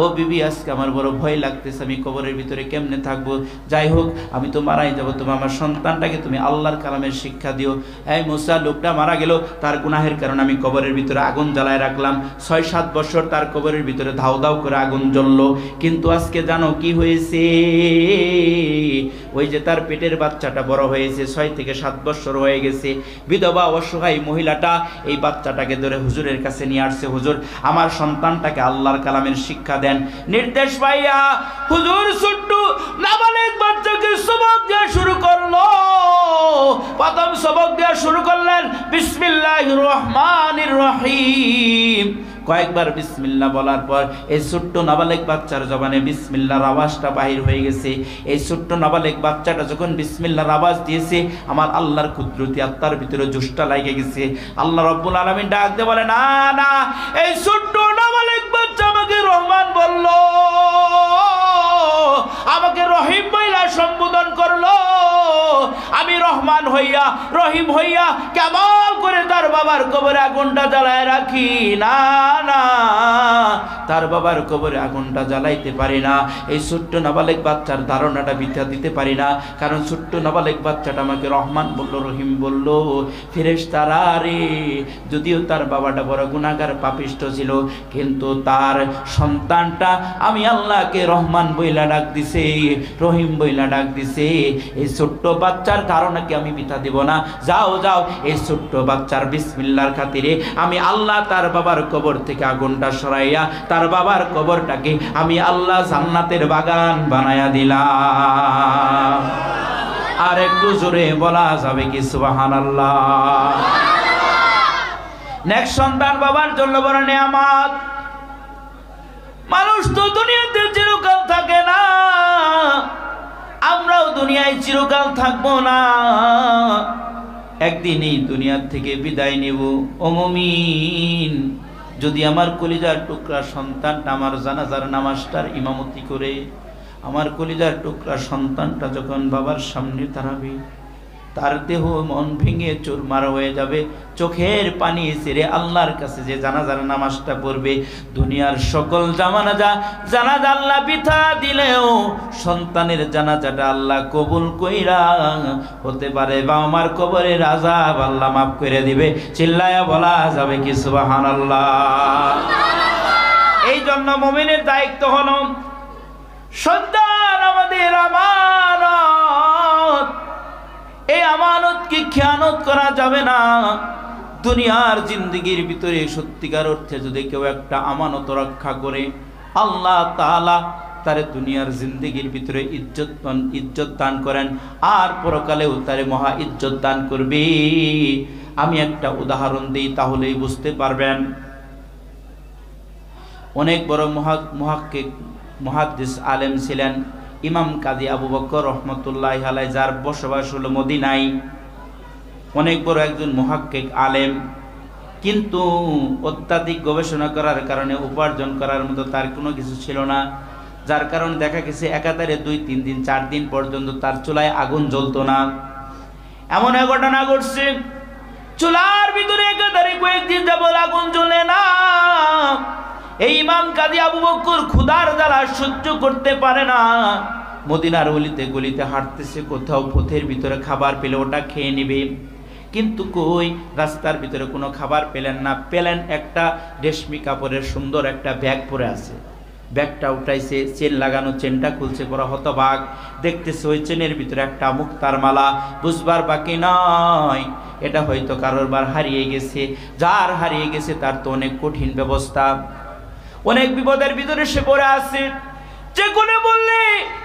ও বিবি, আজকে আমার বড় ভয় লাগতেছে, আমি কবরের ভিতরে কেমনে থাকবো? যাই হোক, আমি তো মারাই যাবো, তুমি আমার সন্তানটাকে তুমি আল্লাহর কালামের শিক্ষা দিও। এই মুসা, লোকটা মারা গেল, তার গুনাহের কারণে আমি কবরের ভিতরে আগুন জ্বালায় রাখলাম। 6-7 বছর তার কবরের ভিতরে ধাউ ধাউ করে আগুন জ্বললো। কিন্তু আজকে জানো কি হয়েছে? ওই যে তার পেটের বাচ্চাটা বড় হয়েছে, 6 থেকে 7 বছর হয়ে গেছে। বিধবা অসহায় মহিলাটা এই বাচ্চাটাকে ধরে হুজুরের কাছে নিয়ে আসছে, হুজুর আমার সন্তানটাকে আল্লাহর কালামের শিক্ষা দেন। নির্দেশ পাইয়া হুজুর ছোট্ট নাবালেগ বাচ্চাকে সবক দেওয়া শুরু করলো। প্রথম সবক দেওয়া শুরু করলেন বিসমিল্লাহির রহমানির রহিম। কয়েকবার বিসমিল্লাহ বলার পর এই ছোট্ট নাবালেগ বাচ্চার জবানে বিসমিল্লাহর আওয়াজটা বাহির হয়ে গেছে। এই ছোট্ট নাবালেগ বাচ্চাটা যখন বিসমিল্লাহর আওয়াজ দিয়েছে, আমার আল্লাহর কুদরতি আত্মার ভিতরে জোশটা লাগে গেছে। আল্লাহ রাব্বুল আলামিন ডাক দিয়ে বলে, না না, এই ছোট্ট নাবালেগ বাচ্চা আমাকে রহমান বলল, আমাকে রহিম বইলা সম্বোধন করলো। আমি রহমান হইয়া রহিম হইয়া কেমন করে তার বাবার কবরে আগুনটা জ্বালায় রাখি? না না, তার বাবার কবরে আগুনটা জ্বালাইতে পারি না। এই ছোট্ট নাবালেগ বাচ্চার ধারণাটা মিথ্যা দিতে পারি না, কারণ ছোট্ট নাবালেগ বাচ্চাটা আমাকে রহমান বলল, রহিম বলল। ফেরেশতারা রে, যদিও তার বাবাটা বড় গুনাহগার পাপিষ্ট ছিল, কিন্তু তার সন্তানটা আমি আল্লাহকে রহমান বইলা ডাক দিছে, রহিম বইলা ডাক দিছে। এই ছোট্ট বাচ্চার ধারণাকে আমি মিথ্যা দিব না। যাও যাও, এই ছোট্ট বাচ্চার বিসমিল্লাহর খাতিরে আমি আল্লাহ তার বাবার কবর থেকে আগুনটা সরাইয়া তার বাবার কবরটাকে আমি আল্লাহ জান্নাতের বাগান বানায়া দিলাম। আর একটু জোরে বলা যাবে কি সুবহানাল্লাহ? নেক্সট সন্তান বাবার জন্য বড় নিয়ামত। মানুষ তো দুনিয়াতে চিরকাল থাকে না, আমরাও দুনিয়ায় চিরকাল থাকবো না, একদিন এই দুনিয়ার থেকে বিদায় নেব। ও মুমিন, যদি আমার কলিজার টুকরা সন্তানটা আমার জানাজার নামাজটার ইমামতি করে, আমার কলিজার টুকরা সন্তানটা যখন বাবার সামনে দাঁড়াবে, তার দেহ মন ভেঙে চুরমার হয়ে যাবে, চোখের পানি ছেড়ে আল্লাহর কাছে যে জানাজার নামাজটা পড়বে, দুনিয়ার সকল জানাজা আল্লাহ বিথা দিলেও সন্তানের জানাজাটা আল্লাহ কবুল কইরা হতে পারে, বা আমার কবরের আযাব আল্লাহ মাফ করে দিবে। চিল্লায়া বলা যাবে কি সুবহানাল্লাহ? এই জন্য মুমিনের দায়িত্ব হলো, সন্তান আমাদের আমানত, এই আমানতকে খেয়ানত করা যাবে না। দুনিয়ার জিন্দেগির ভিতরে সত্যিকার অর্থে যদি কেউ একটা আমানত রক্ষা করে, আল্লাহ তাআলা তারে দুনিয়ার জিন্দেগির ভিতরে ইজ্জত দান করেন, আর পরকালেও তারে মহা ইজ্জত দান করবে। আমি একটা উদাহরণ দিই, তাহলেই বুঝতে পারবেন। অনেক বড় মুহাদ্দিস আলেম ছিলেন ইমাম কাজী আবু বকর রহমতুল্লাহি আলাইহি, যার বসবাস হলো মদিনায়। অনেক বড় একজন মুহাক্কিক আলেম, কিন্তু অত্যাধিক গবেষণা করার কারণে উপার্জন করার মতো তার কোনো কিছু ছিল না, যার কারণে দেখা গেছে একাধারে 2-3 দিন 4 দিন পর্যন্ত তার চুলায় আগুন জ্বলতো না। এমন এক ঘটনা ঘটছে, চুলার ভিতরে একাধারে কয়েকদিন যাবত আগুন জ্বলে না। এই ইমাম কাজী আবু বকর ক্ষুধার জ্বালা সহ্য করতে পারে না, মদিনার অলিতে গলিতে হাঁটতেছে, কোথাও পথের ভিতরে খাবার পেলে ওটা খেয়ে নেবে, কিন্তু কই রাস্তার ভিতরে কোনো খাবার পেলেন না। পেলেন একটা রেশমি কাপড়ের সুন্দর একটা ব্যাগ পরে আছে, ব্যাগটা উঠাইছে, চেন লাগানো, চেনটা খুলছে, বড় হতবাক, দেখতেছে ওই চেনের ভিতরে একটা মুক্তার মালা, বুঝবার বাকি নয় এটা হয়তো কারোর বার হারিয়ে গেছে। যার হারিয়ে গেছে তার তো অনেক কঠিন ব্যবস্থা, অনেক বিপদের ভিতরে সে পড়ে আছে। যে কোনে বললে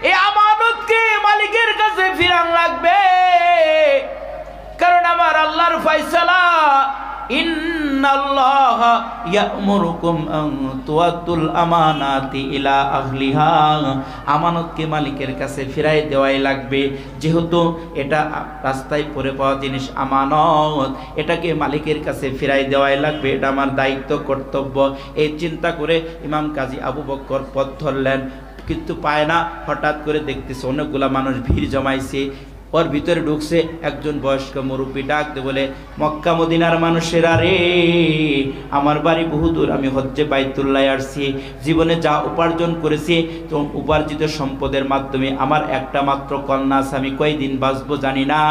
এই আমানতকে মালিকের কাছে ফিরান লাগবে, কারণ আমার আল্লাহর ফয়সালা, ইন্নাল্লাহা ইয়া'মুরুকুম আন তুআদ্দুল আমানাতি ইলা আহলিহা, আমানতকে মালিকের কাছে ফিরাই দেওয়াই লাগবে। যেহেতু এটা রাস্তায় পড়ে পাওয়া জিনিস আমানত, এটাকে মালিকের কাছে ফিরাই দেওয়াই লাগবে, এটা আমার দায়িত্ব, কর্তব্য। এই চিন্তা করে ইমাম কাজী আবু বকর পথ ধরলেন, কিন্তু পায় না। হঠাৎ করে দেখতেছে অনেকগুলা মানুষ ভিড় জমাইছে, ওর ভিতরে ঢুকছে একজন বয়স্ক মুরব্বী, ডাক দিয়ে বলে, মক্কা মদিনার মানুষেরা রে, আমার বাড়ি বহুদূর, আমি হজ্জে বাইতুল্লাহ আসছি, জীবনে যা উপার্জন করেছি তো উপার্জিত সম্পদের মাধ্যমে আমার একটা মাত্র কন্যা আছে, আমি কয়দিন বাঁচবো জানি না,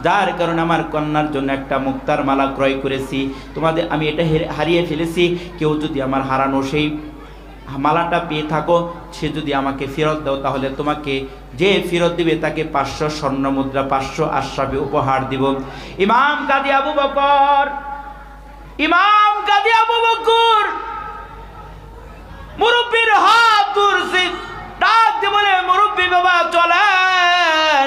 যার কারণে আমার কন্যার জন্য একটা মুক্তার মালা ক্রয় করেছি, তোমাদের আমি এটা হারিয়ে ফেলেছি, কেউ যদি আমার হারানো সেই মালাটা পেয়ে থাকো, সে যদি আমাকে ফেরত দাও, তাহলে তোমাকে যে ফেরত দিবে তাকে 500 স্বর্ণ মুদ্রা, 500 আশরাফি উপহার দিব। ইমাম কাজী আবু বকর মুরব্বির হাত ধরছে, ডাক দিয়ে বলে, মুরব্বি বাবা চলেন।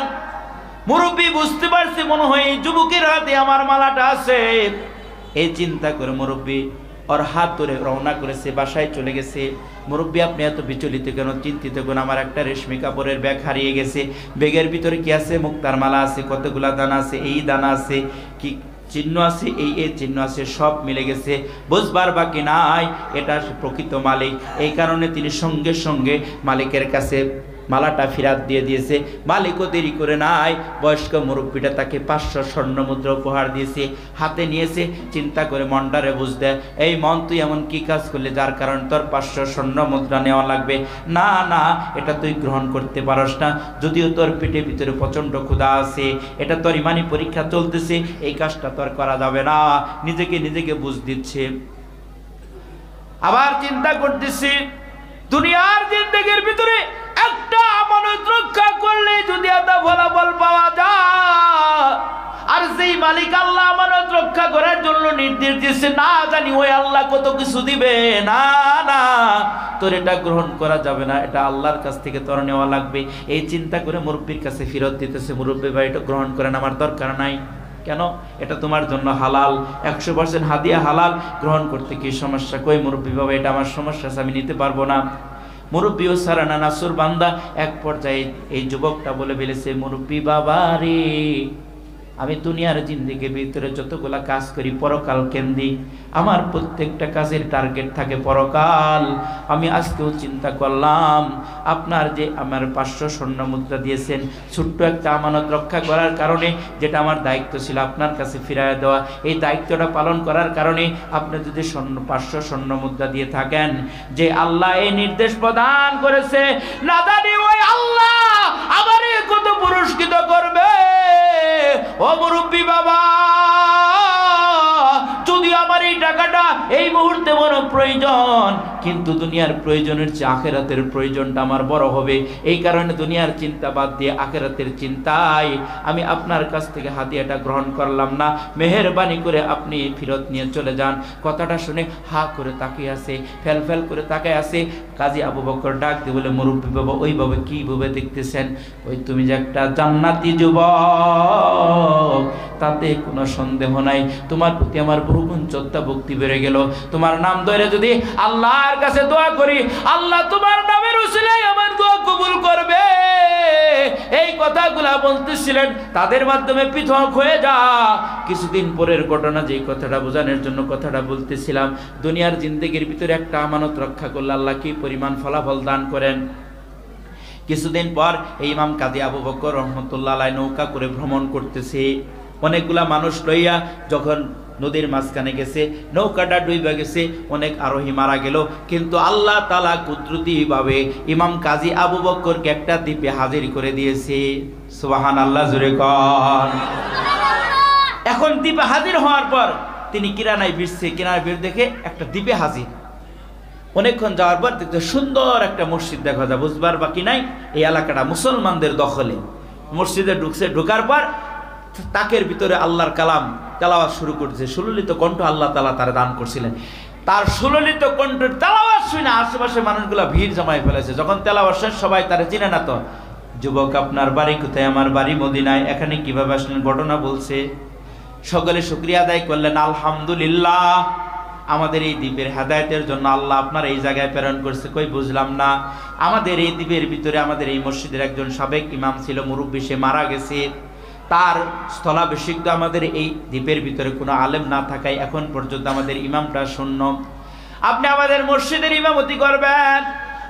মুরব্বি বুঝতে পারছে মনে হয় এই যুবকের হাতে আমার মালাটা আছে। এই চিন্তা করে মুরব্বি ওর হাত ধরে রওনা করেছে, বাসায় চলে গেছে। মুরব্বী, আপনি এত বিচলিত কেন, চিন্তিত কেন? আমার একটা রেশমি কাপড়ের ব্যাগ হারিয়ে গেছে, ব্যাগের ভিতরে কি আছে? মুক্তার মালা আছে, কতগুলা দানা আছে, এই দানা আছে, কি চিহ্ন আছে, এই চিহ্ন আছে, সব মিলে গেছে, বুঝবার বাকি নাই এটা প্রকৃত মালিক। এই কারণে তিনি সঙ্গে সঙ্গে মালিকের কাছে মালাটা ফেরত দিয়ে দিয়েছে। মালিকও দেরি করে নাই, বয়স্ক মুরব্বীটা তাকে 500 স্বর্ণ মুদ্রা উপহার দিয়েছে, হাতে নিয়েছে। চিন্তা করে মনটারে বুঝতে, এই মন তুই এমন কি কাজ করলে যার কারণে তোর 500 স্বর্ণ মুদ্রা নেওয়া লাগবে? না না, এটা তুই গ্রহণ করতে পারস না, যদিও তোর পেটের ভিতরে প্রচণ্ড ক্ষুধা আছে, এটা তোর ইমানি পরীক্ষা চলতেছে, এই কাজটা তোর করা যাবে না। নিজেকে বুঝ দিচ্ছে। আবার চিন্তা করতেছি, দুনিয়ার জিন্দেগির ভিতরে একটা আমানত রক্ষা করলে যদি এত ফলাফল পাওয়া যায়, আর সেই মালিক আল্লাহ আমানত রক্ষা করার জন্য নির্দেশ দিয়েছে, না জানি ওই আল্লাহ কত কিছু দিবে। না না, তোর এটা গ্রহণ করা যাবে না, এটা আল্লাহর কাছ থেকে তোর নেওয়া লাগবে। এই চিন্তা করে মুরব্বীর কাছে ফেরত দিতেছে। মুরব্বী ভাই, এটা গ্রহণ করেন, আমার দরকার নাই। কেন? এটা তোমার জন্য হালাল, 100% হাদিয়া হালাল, গ্রহণ করতে কি সমস্যা? কই মুরব্বী বাবা, এটা আমার সমস্যা আছে, আমি নিতে পারবো না। মুরব্বীও সারানা নাসুর বান্দা। এক পর্যায়ে এই যুবকটা বলে ফেলেছে, মুরব্বী বাবা রে, আমি দুনিয়ার জিন্দেগির ভিতরে যতগুলা কাজ করি পরকাল কেন্দ্রিক, আমার প্রত্যেকটা কাজের টার্গেট থাকে পরকাল। আমি আজকেও চিন্তা করলাম, আপনার যে আমার 500 স্বর্ণ মুদ্রা দিয়েছেন, ছোট্ট একটা আমানত রক্ষা করার কারণে, যেটা আমার দায়িত্ব ছিল আপনার কাছে ফিরিয়ে দেওয়া, এই দায়িত্বটা পালন করার কারণে আপনি যদি 500 স্বর্ণ মুদ্রা দিয়ে থাকেন, যে আল্লাহ এই নির্দেশ প্রদান করেছে, না জানি ওই আল্লাহ আমারে কত পুরস্কৃত করবে। ও মুরব্বী বাবা, যদি আমার এই টাকাটা এই মুহূর্তে বড় প্রয়োজন, কিন্তু দুনিয়ার প্রয়োজনের চেয়ে আখেরাতের প্রয়োজনটা আমার বড় হবে। এই কারণে দুনিয়ার চিন্তা বাদ দিয়ে আখেরাতের চিন্তায় আমি আপনার কাছ থেকে হাদিয়াটা গ্রহণ করলাম না, মেহেরবানি করে আপনি ফেরত নিয়ে চলে যান। কথাটা শুনে হা করে তাকিয়ে আছে, ফেল করে তাকায় আছে। কাজী আবু বকর ডাক দিয়ে বলে, মুরব্বী বাবা, ওইভাবে কিভাবে দেখতেছেন? ওই তুমি যে একটা জান্নাতি যুবক, তাতে কোনো সন্দেহ নাই, তোমার প্রতি আমার বহুগুণ শ্রদ্ধা ভক্তি বেড়ে গেল। তোমার নাম ধরে যদি আল্লাহর কাছে দোয়া করি, আল্লাহ তোমার নামের উসিলায় আমার দোয়া কবুল করবে। এই কথাগুলা বলতেছিলেন, তাদের মাধ্যমে পৃথক হয়ে যা। কিছুদিন পরের ঘটনা, যেই কথাটা বোঝানোর জন্য কথাটা বলতেছিলাম, দুনিয়ার জিন্দেগির ভিতরে একটা আমানত রক্ষা করলে আল্লাহ কি পরিমাণ ফলাফল দান করেন। কিছুদিন পর এই ইমাম কাজী আবু বকর রহমতুল্লাহ আলাইহি নৌকা করে ভ্রমণ করতেছে। অনেকগুলা মানুষ লইয়া যখন নদীর মাঝখানে গেছে, নৌকাটা ডুইবা গেছে, অনেক আরোহী মারা গেল, কিন্তু আল্লাহ তাআলা কুদরতিভাবে ইমাম কাজী আবু বকরকে একটা দ্বীপে হাজির করে দিয়েছে। সুবহানাল্লাহ, জোরে কর। এখন দ্বীপে হাজির হওয়ার পর তিনি কিনারায় ভিড়ছে, কিনারায় ভিড় দেখে একটা দ্বীপে হাজির। অনেকক্ষণ যাওয়ার পর দেখতে সুন্দর একটা মসজিদ দেখা যায়, বুঝবার বাকি নাই এই এলাকাটা মুসলমানদের দখলে। মসজিদে ঢোকার পর তাকের ভিতরে আল্লাহর কালাম তেলাওয়াত শুরু করছে, সুললিত কণ্ঠ আল্লাহ তাআলা তারা দান করছিলেন। তার সুললিত কণ্ঠের তেলাওয়াত শুনে আশেপাশে মানুষগুলা ভিড় জমায় ফেলেছে। যখন তেলাওয়াত শেষ সবাই তারা চিনে না তো, যুবক আপনার বাড়ি কোথায়? আমার বাড়ি মদিনায়। এখানে কিভাবে আসলেন? ঘটনা বলছে। সকলে শুকরিয়া আদায় করলেন, আলহামদুলিল্লাহ আমাদের এই দ্বীপের হেদায়েতের জন্য আল্লাহ আপনার এই জায়গায় প্রেরণ করছে। কই বুঝলাম না। আমাদের এই দ্বীপের ভিতরে আমাদের এই মসজিদের একজন সাবেক ইমাম ছিল, মুরব্বী, সে মারা গেছে। তার স্থলাভিষিক্ত আমাদের এই দ্বীপের ভিতরে কোনো আলেম না থাকায় এখন পর্যন্ত আমাদের ইমামটা শূন্য। আপনি আমাদের মসজিদের ইমামতি করবেন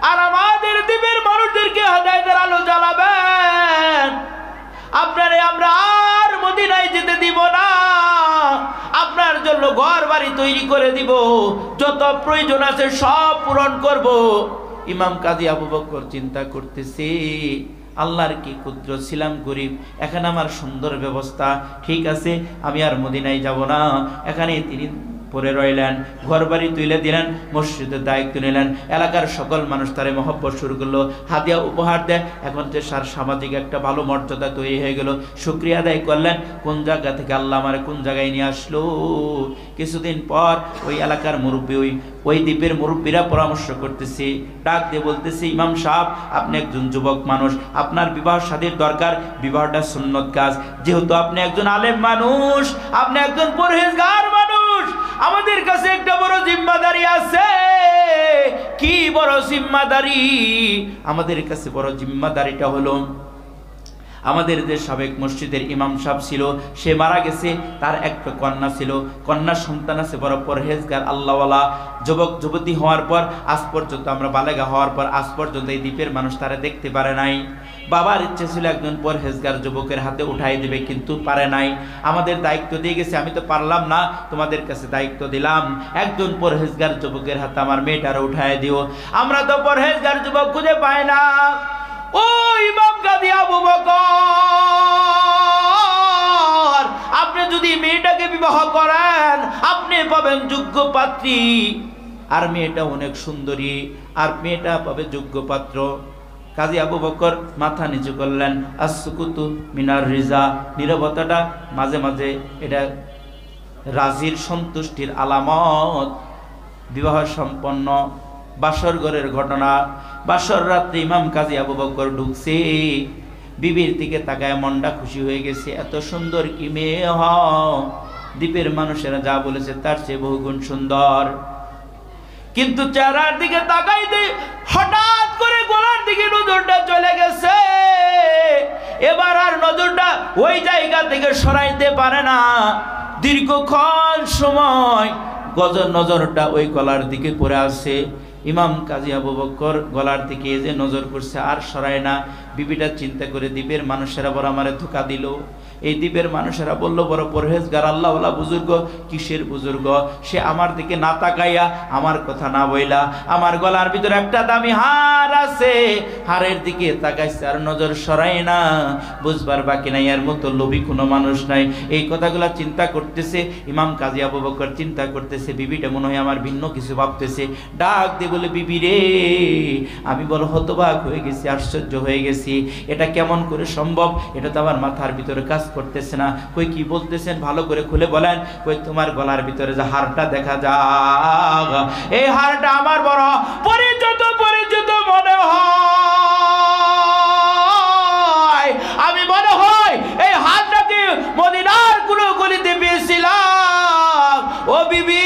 আর আমাদের দ্বীপের মানুষদেরকে হেদায়েতের আলো জ্বালাবেন। আপনারে আমরা আর মদিনায় যেতে দিব না, আপনার জন্য ঘর বাড়ি তৈরি করে দিব, যত প্রয়োজন আছে সব পূরণ করব। ইমাম কাজী আবু বকর চিন্তা করতেছে, আল্লাহর কি কুদ্র, ছিলাম গরিব, এখানে আমার সুন্দর ব্যবস্থা, ঠিক আছে আমি আর মদিনায় যাব না। এখানে তিনি পরে রইলেন, ঘর বাড়ি তুলে দিলেন, মসজিদের দায়িত্ব নিলেন, এলাকার সকল মানুষ তারে মহব্বত শুরু করলো, হাদিয়া উপহার দেয়। এখন যে সামাজিক একটা ভালো মর্যাদা তৈরি হয়ে গেল। শুকরিয়া আদায় করলেন, কোন জায়গা থেকে আল্লাহ আমার কোন জায়গায় নিয়ে আসলো। কিছুদিন পর ওই এলাকার মুরব্বী, ওই দ্বীপের মুরব্বীরা পরামর্শ করতেছে, ডাক দিয়ে বলতেছে, ইমাম সাহেব আপনি একজন যুবক মানুষ, আপনার বিবাহ শাদীর দরকার, বিবাহটা সুন্নত কাজ। যেহেতু আপনি একজন আলেম মানুষ, আপনি একজন পরহেজগার মানুষ, আমাদের কাছে একটা বড় জিম্মাদারি আছে। কি বড় জিম্মাদারি? আমাদের কাছে বড় জিম্মাদারিটা হলো, আমাদের যে সাবেক মসজিদের ইমাম সাহেব ছিল সে মারা গেছে, তার একটা কন্যা ছিল, কন্যার সন্তান আছে বড় পরহেজগার আল্লাহওয়ালা। যুবক যুবতী হওয়ার পর আজ পর্যন্ত, আমরা বালেগা হওয়ার পর আজ পর্যন্ত এই দ্বীপের মানুষ তারা দেখতে পারে নাই। বাবার ইচ্ছে ছিল একজন পরহেজগার যুবকের হাতে উঠাই দেবে, কিন্তু পারে নাই। আমাদের দায়িত্ব দিয়ে গেছে, আমি তো পারলাম না, তোমাদের কাছে দায়িত্ব দিলাম, একজন পরহেজগার যুবকের হাতে আমার মেয়েটারে উঠাই দিও। আমরা তো পরহেজগার যুবক খুঁজে পাই না। ও ইমাম কাজী আবু বকর, আপনি যদি মেয়েটাকে বিবাহ করেন আপনি পাবেন যোগ্য পাত্রী, আর মেয়েটা অনেক সুন্দরী, আর মেয়েটা পাবে যোগ্য পাত্র। কাজী আবু বকর মাথা নিচু করলেন। আসসুকুতু মিনার রিজা, নীরবতাটা মাঝে মাঝে এটা রাজির সন্তুষ্টির আলামত। বিবাহ সম্পন্ন, বাসর ঘরের ঘটনা। বাসর রাত্রে ইমাম কাজী আবু বকর ঢুকছে, বিবির দিকে তাকায় মনটা খুশি হয়ে গেছে, এত সুন্দর কি মেয়ে হ। দ্বীপের মানুষেরা যা বলেছে তার চেয়ে বহুগুণ সুন্দর। কিন্তু চেহারার দিকে তাকাইতে হঠাৎ করে গলার দিকে নজরটা চলে গেছে। এবার আর নজরটা ওই জায়গা থেকে সরাইতে পারে না। দীর্ঘক্ষণ সময় নজরটা ওই গলার দিকে পড়ে আছে। ইমাম কাজী আবু বকর গলার দিকে যে নজর করছে আর সরায় না। বিবিটা চিন্তা করে, দ্বীপের মানুষেরা বড় আমারে ধোঁকা দিল। এই দ্বীপের মানুষেরা বলল, বড় পরহেজগার আল্লাহওয়ালা বুজুর্গ। কিসের বুজুর্গ? সে আমার দিকে না তাকাইয়া, আমার কথা না বইলা, আমার গলার ভিতরে একটা দামি হার আছে, হারের দিকে তাকাইছে আর নজর সরাই না। বুঝবার বাকি নাই, এর মতো লোভী কোনো মানুষ নাই। এই কথাগুলা চিন্তা করতেছে ইমাম কাজী আবু বকর, চিন্তা করতেছে বিবিটা মনে হয় আমার ভিন্ন কিছু ভাবতেছে। ডাক দিয়ে বলে, বিবি রে, আমি বড় হতবাক হয়ে গেছি, আশ্চর্য হয়ে গেছি, এটা কেমন করে সম্ভব? এটা তো আমার মাথার ভিতরে কাজ করতেছে না। কই কি বলতেছেন ভালো করে খুলে বলেন। কই তোমার গলার ভিতরে যে হারটা দেখা যায়, এই হারটা আমার বড় পরিচিত মনে হয়। আমি মনে হয় এই হারটাকে মদিনার কোনো গলিতে পেয়েছিলাম। ও বিবি,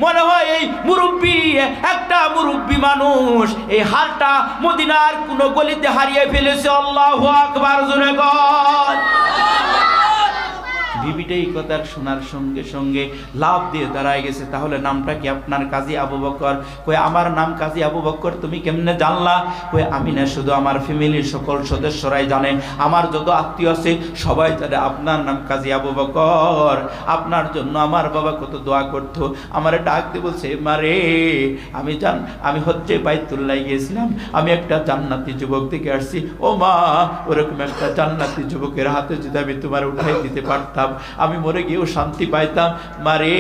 মনে হয় এই মুরব্বী, একটা মুরব্বী মানুষ এই হারটা মদিনার কোন গলিতে হারিয়ে ফেলেছে। আল্লাহু আকবার, জোরে বল। বিবিটা এই কথা শোনার সঙ্গে সঙ্গে লাভ দিয়ে দাঁড়ায় গেছে। তাহলে নামটা কি আপনার কাজী আবু বকর? কই আমার নাম কাজী আবু বকর, তুমি কেমনে জানলা? কই আমি না, শুধু আমার ফ্যামিলির সকল সদস্যরাই জানে, আমার যত আত্মীয় আছে সবাই জানে আপনার নাম কাজী আবু বকর। আপনার জন্য আমার বাবা কত দোয়া করতো। আমার ডাক দিয়ে বলছে, মারে আমি হচ্ছে বাইতুল্লাহ গিয়েছিলাম, আমি একটা জান্নাতি যুবক থেকে আসছি। ও মা, ওরকম একটা জান্নাতি যুবকের হাতে যদি আমি তোমার উঠাই দিতে পারতাম, আমি মরে গিয়েও শান্তি পাইতাম। মারে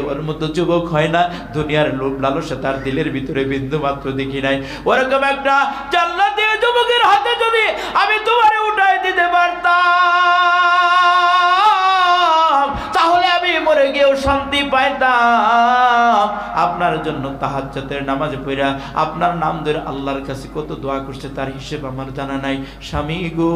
ওর মতো যুবক হয় না, দুনিয়ার লোভ লালসা তার দিলের ভিতরে বিন্দু মাত্র দেখি নাই। ওরকম একটা জান্নাতি যুবকের হাতে যদি আমি তোমারে উঠাই দিতে পারতাম, তাহলে আমি মরে গিয়েও শান্তি পাইতাম। আপনার জন্য তাহাজ্জুদের নামাজ পড়া আপনার নাম ধরে আল্লাহর কাছে কত দোয়া করছে, তার হিসেব আমার জানা নাই। স্বামী গো,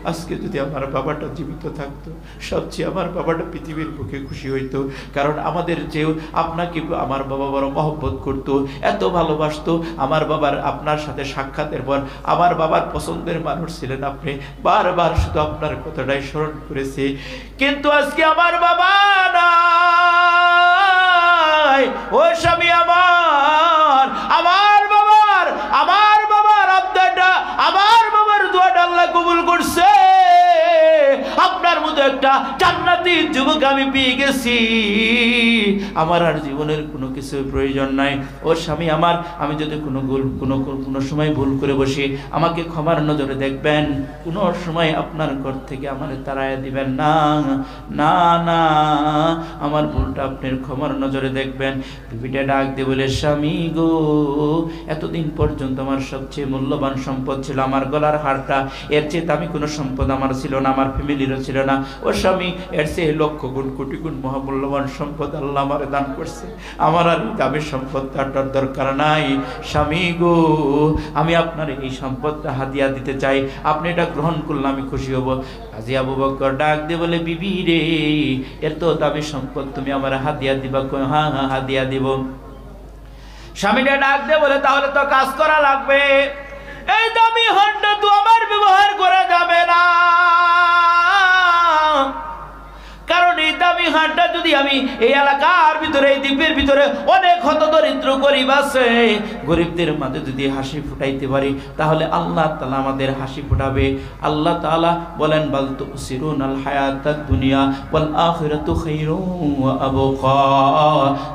আজকে যদি আমার বাবাটা জীবিত থাকতো, সবচেয়ে আমার বাবাটা পৃথিবীর বুকে খুশি হইতো। কারণ আমাদের চেয়েও আপনাকে আমার বাবা বড় মহব্বত করতো, এত ভালোবাসতো। আমার বাবার আপনার সাথে সাক্ষাতের পর আমার বাবার পছন্দের মানুষ ছিলেন আপনি। বারবার শুধু আপনার কথাটাই স্মরণ করেছে। কিন্তু আজকে আমার বাবা নাই। ও স্বামী আমার বাবার আবদারটা, আমার বাবার দোয়াটা আল্লাহ কবুল করছে। আপনার মতো একটা জান্নাতি যুবক আমি পেয়ে গেছি। আমার আর জীবনের কোনো কিছু প্রয়োজন নাই। ও স্বামী আমার, আমি যদি কোনো সময় ভুল করে বসি, আমাকে ক্ষমার নজরে দেখবেন। কোনো সময় আপনার ঘর থেকে আমার তাড়াইয়া দিবেন না। না না, আমার ভুলটা আপনার ক্ষমার নজরে দেখবেন। বিবিটা ডাক দিয়ে বলে, স্বামী গো, এতদিন পর্যন্ত আমার সবচেয়ে মূল্যবান সম্পদ ছিল আমার গলার হারটা। এর চেয়ে দামি কোনো সম্পদ আমার ছিল না, আমার ফ্যামিলিরও ছিল না। ও স্বামী, এর চেয়ে লক্ষ গুণ কোটি গুণ মহামূল্যবান সম্পদ আল্লাহ আমার দান করছে। আমার আর দামি সম্পদটার দরকার নাই। স্বামী গো, আমি আপনার এই সম্পদটা হাদিয়া দিতে চাই, আপনি এটা গ্রহণ করলে আমি খুশি হব। কাজী আবু বকর ডাক দিয়ে বলে, বিবি রে, এত দামি সম্পদ তুমি আমার হাদিয়া দিবা? হ্যাঁ হ্যাঁ, হাদিয়া দিব। স্বামীটা ডাক দিয়ে বলে, তাহলে তো কাজ করা লাগবে। এই দামি হারটা তো আমার ব্যবহার করা যাবে না, কারণ এই দামি হারটা যদি আমি এই এলাকার ভিতরে, এই দ্বীপের ভিতরে অনেক হতদরিদ্র গরিব আছে, গরিবদের মাঝে যদি হাসি ফুটাইতে পারি, তাহলে আল্লাহ তাআলা আমাদের হাসি ফুটাবে। আল্লাহ তাআলা বলেন, বাল তুসিরুনাল হায়াতাদ দুনিয়া ওয়াল আখিরাতু খায়রুন ওয়া আবকা।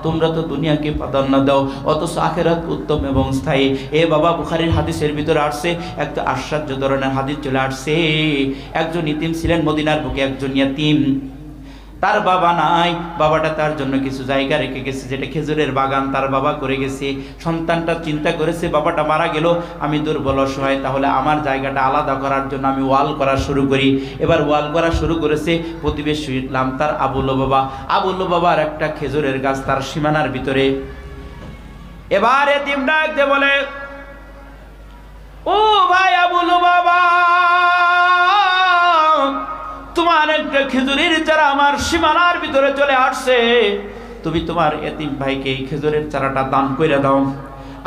তোমরা তো দুনিয়াকে প্রাধান্য দাও, অথচ আখিরাত উত্তম এবং স্থায়ী। এ বাবা, বুখারীর হাদিসের ভিতরে আসছে, একটা আশ্চর্য ধরনের হাদিস চলে আসছে। একজন ইতিম ছিলেন মদিনার বুকে, একজন ইয়াতিম। তার বাবা নাই, বাবাটা তার জন্য কিছু জায়গা রেখে গেছে, যেটা খেজুরের বাগান তার বাবা করে গেছে। সন্তানটা চিন্তা করেছে, বাবাটা মারা গেল, আমি দুর্বল অসহায়, তাহলে আমার জায়গাটা আলাদা করার জন্য আমি ওয়াল করা শুরু করি। এবার ওয়াল করা শুরু করেছে। প্রতিবেশী নাম তার আবুল বাবা। আবুল বাবার একটা খেজুরের গাছ তার সীমানার ভিতরে। এবার এতিম ডাক দিয়ে বলে, ও ভাই আবুল বাবা, তোমার একটা খেজুরের চারা আমার সীমানার ভিতরে চলে আসছে, তুমি তোমার এতিম ভাইকে এই খেজুরের চারাটা দান করে দাও।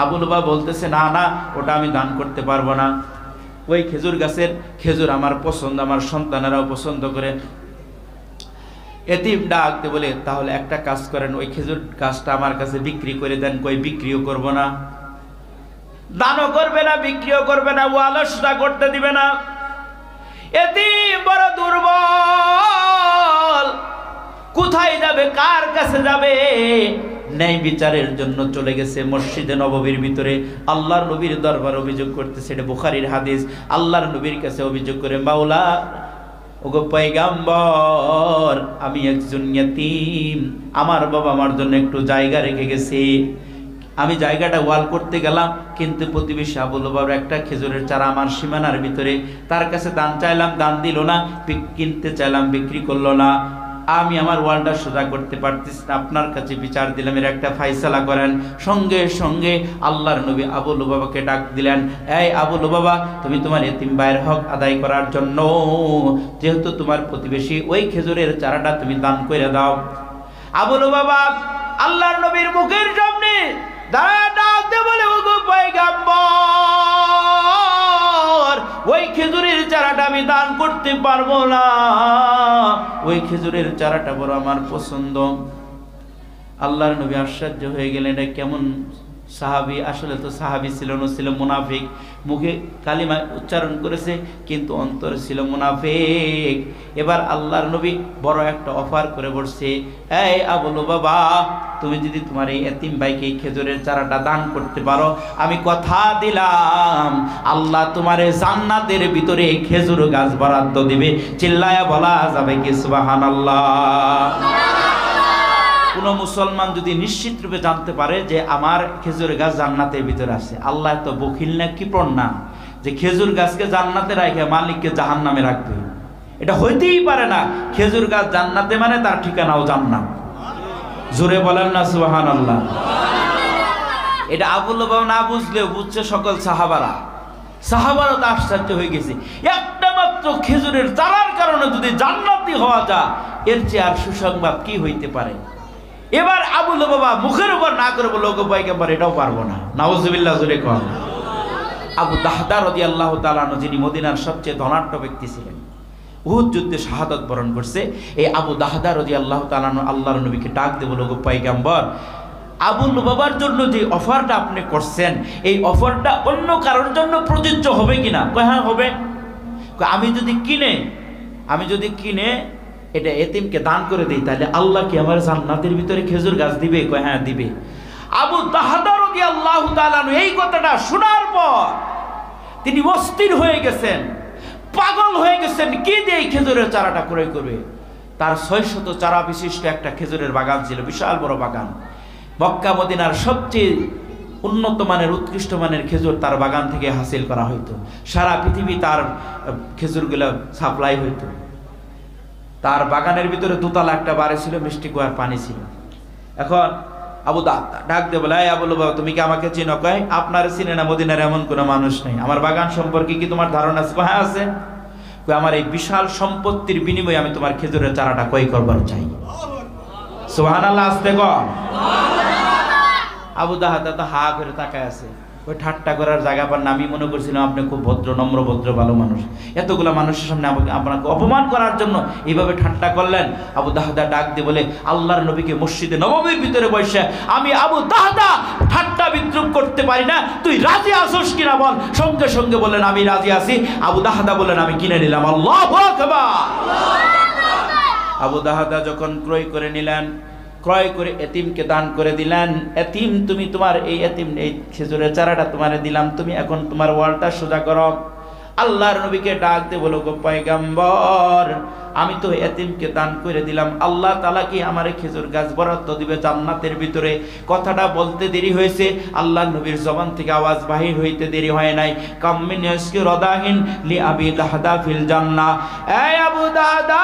আবুল বাবা বলতেছে, না না, ওটা আমি দান করতে পারবো না। ওই খেজুর গাছের খেজুর আমার পছন্দ, আমার সন্তানেরাও পছন্দ করে। এতিম ডাকতে বলে, তাহলে একটা কাজ করেন, ওই খেজুর গাছটা আমার কাছে বিক্রি করে দেন। কই, বিক্রিও করবো না, দানও করবে না, বিক্রিও করবে না, ও আলস্যা করতে দিবে না। এতিম বড় দুর্বল, কোথায় যাবে, কার কাছে যাবে? ন্যায় বিচারের জন্য চলে গেছে মসজিদে নববীর ভিতরে। আল্লাহর নবীর দরবার অভিযোগ করতেছে, এটা বুখারীর হাদিস। আল্লাহর নবীর কাছে অভিযোগ করে, মাওলা, ওগো পয়গাম্বর, আমি একজন ইয়াতীম, আমার বাবা আমার জন্য একটু জায়গা রেখে গেছে, আমি জায়গাটা ওয়াল করতে গেলাম, কিন্তু প্রতিবেশী আবুল বাবার একটা খেজুরের চারা আমার সীমানার ভিতরে, তার কাছে দান চাইলাম, দান দিল না, কিনতে চাইলাম, বিক্রি করলো না। আমি আমার ওয়ালটা সোজা করতে পারতেছি না, আপনার কাছে বিচার দিলাম, এর একটা ফায়সালা করেন। সঙ্গে সঙ্গে আল্লাহর নবী আবুল বাবাকে ডাক দিলেন, এই আবুল বাবা, তুমি তোমার এতিম ভাইয়ের হক আদায় করার জন্য, যেহেতু তোমার প্রতিবেশী, ওই খেজুরের চারাটা তুমি দান করে দাও। আবুল বাবা আল্লাহর নবীর মুখের সামনে দাঁড়ায় ডাকতে বলে, ওগো পয়গাম্বর, ওই খেজুরের চারাটা আমি দান করতে পারবো না, ওই খেজুরের চারাটা বড় আমার পছন্দ। আল্লাহর নবী আশ্চর্য হয়ে গেলেন, এটা কেমন সাহাবী আসলে তো সাহাবী ছিল না, ছিল মুনাফিক। মুখে কালিমা উচ্চারণ করেছে কিন্তু অন্তরে ছিল মুনাফিক। এবার আল্লাহর নবী বড় একটা অফার করে বসছে, এই আবু লুবাবা, তুমি যদি তোমার এই এতিম ভাইকে খেজুরের চারাটা দান করতে পারো, আমি কথা দিলাম আল্লাহ তোমারে জান্নাতের ভিতরে খেজুর গাছ বরাদ্দ দিবে। চিল্লায়া বলা যাবে কি সুবহানাল্লাহ? কোন মুসলমান যদি নিশ্চিত রূপে জানতে পারে যে আমার খেজুর গাছ জান্নাতের ভিতরে আছে, আল্লাহ তো বখিল না কৃপণ না যে খেজুর গাছকে জান্নাতে রাখে মালিককে জাহান্নামে রাখবে। এটা হইতেই পারে না। খেজুর গাছ জান্নাতে মানে তার ঠিকানাও জান্নাত। জোরে বলেন না সুবহানাল্লাহ? এটা আবু লুবাবা না বুঝলেও বুঝছে সকল সাহাবারা। সাহাবারা তো আশ্চর্য হয়ে গেছে, একটা মাত্র খেজুরের চারার কারণে যদি জান্নাতি হওয়া যায়, এর চেয়ে আর সুসংবাদ কি হইতে পারে? এবার আবু লুবাবা মুখের উপর না করে বলল, ওগো পয়গম্বর এটাও পারবো না। নাউজুবিল্লাহ, জোরে কোন। আবু দাহদা রাদিয়াল্লাহু তাআলা আনহু, যিনি মদিনার সবচেয়ে ধনাঢ্য ব্যক্তি ছিলেন, উহুদ যুদ্ধে শাহাদাত বরণ করছে, এই আবু দাহদা রাদিয়াল্লাহু তাআলা আনহু আল্লাহর নবীকে ডাক দিয়ে বলল, ওগো পয়গম্বর, আবু লুবাবার জন্য যে অফারটা আপনি করছেন, এই অফারটা অন্য কারোর জন্য প্রযোজ্য হবে কিনা? কয় হ্যাঁ হবে। আমি যদি কিনে এটা এতিমকে দান করে দেই, তাহলে আল্লাহ কি আমার জান্নাতের ভিতরে খেজুর গাছ দিবে? কয় হ্যাঁ দিবে। আবু দাহদা রাদিয়াল্লাহু তাআলা এই কথাটা শোনার পর তিনি অস্থির হয়ে গেছেন, পাগল হয়ে গেছেন। কি দিয়ে এই খেজুরের চারাটা ক্রয় করবে? তার 600 চারা বিশিষ্ট একটা খেজুরের বাগান ছিল, বিশাল বড় বাগান। মক্কা মদিনার সবচেয়ে উন্নত মানের, উৎকৃষ্ট মানের খেজুর তার বাগান থেকে হাসিল করা হইতো। সারা পৃথিবী তার খেজুরগুলো সাপ্লাই হইতো। তার বাগানের ভিতরে দোতলা একটা বাড়ি ছিল, মিষ্টি কুয়ার পানি ছিল। এখন আবু দাহদা ডাক দিয়ে বলে, আবু লুবাবা, তুমি কি আমাকে চিনো? কয় আপনার চিনে না, মদিনার এমন কোনো মানুষ নেই। আমার বাগান সম্পর্কে কি তোমার ধারণা আছে? হ্যাঁ আছে। আমার এই বিশাল সম্পত্তির বিনিময়ে আমি তোমার খেজুরের চারাটা ক্রয় করবার চাই। সুবহানাল্লাহ, আসতে কর। আবু দাহদা তো হা করে তাকায় আছে। ওই ঠাট্টা করার জায়গা পান না। আমি মনে করছিলাম আপনি খুব ভদ্র, নম্র, ভদ্র, ভালো মানুষ। এতগুলো মানুষের সামনে আপনাকে অপমান করার জন্য এইভাবে ঠাট্টা করলেন। আবু দাহদা ডাক দিয়ে বলে, আল্লাহর নবীকে মসজিদে নববীর ভিতরে বসে আমি আবু দাহদা ঠাট্টা বিদ্রুপ করতে পারি না, তুই রাজি আসোস কিনা বল। সঙ্গে সঙ্গে বললেন, আমি রাজি আছি। আবু দাহদা বললেন, আমি কিনে নিলাম। আল্লাহু আকবার। আবু দাহদা যখন ক্রয় করে নিলেন, ক্রয় করে এতিমকে দান করে দিলেন। এতিম, তুমি তোমার এই খেজুরের চারাটা তোমারে দিলাম, তুমি এখন তোমার ওয়ালটা সোজা করো। আল্লাহর নবীকে ডাক দিয়ে বলো, গো পয়গম্বর, আমি তো এতিমকে দান করে দিলাম, আল্লাহ তাআলা কি আমারে খেজুর গাছ বরাদ্দ দিবে জান্নাতের ভিতরে? কথাটা বলতে দেরি হয়েছে, আল্লাহর নবীর জবান থেকে আওয়াজ বাহির হইতে দেরি হয় নাই। কাম মিন ইয়াসকি রাদাহিন লি আবি দাহদা ফিল জান্নাহ। এই আবু দাহদা,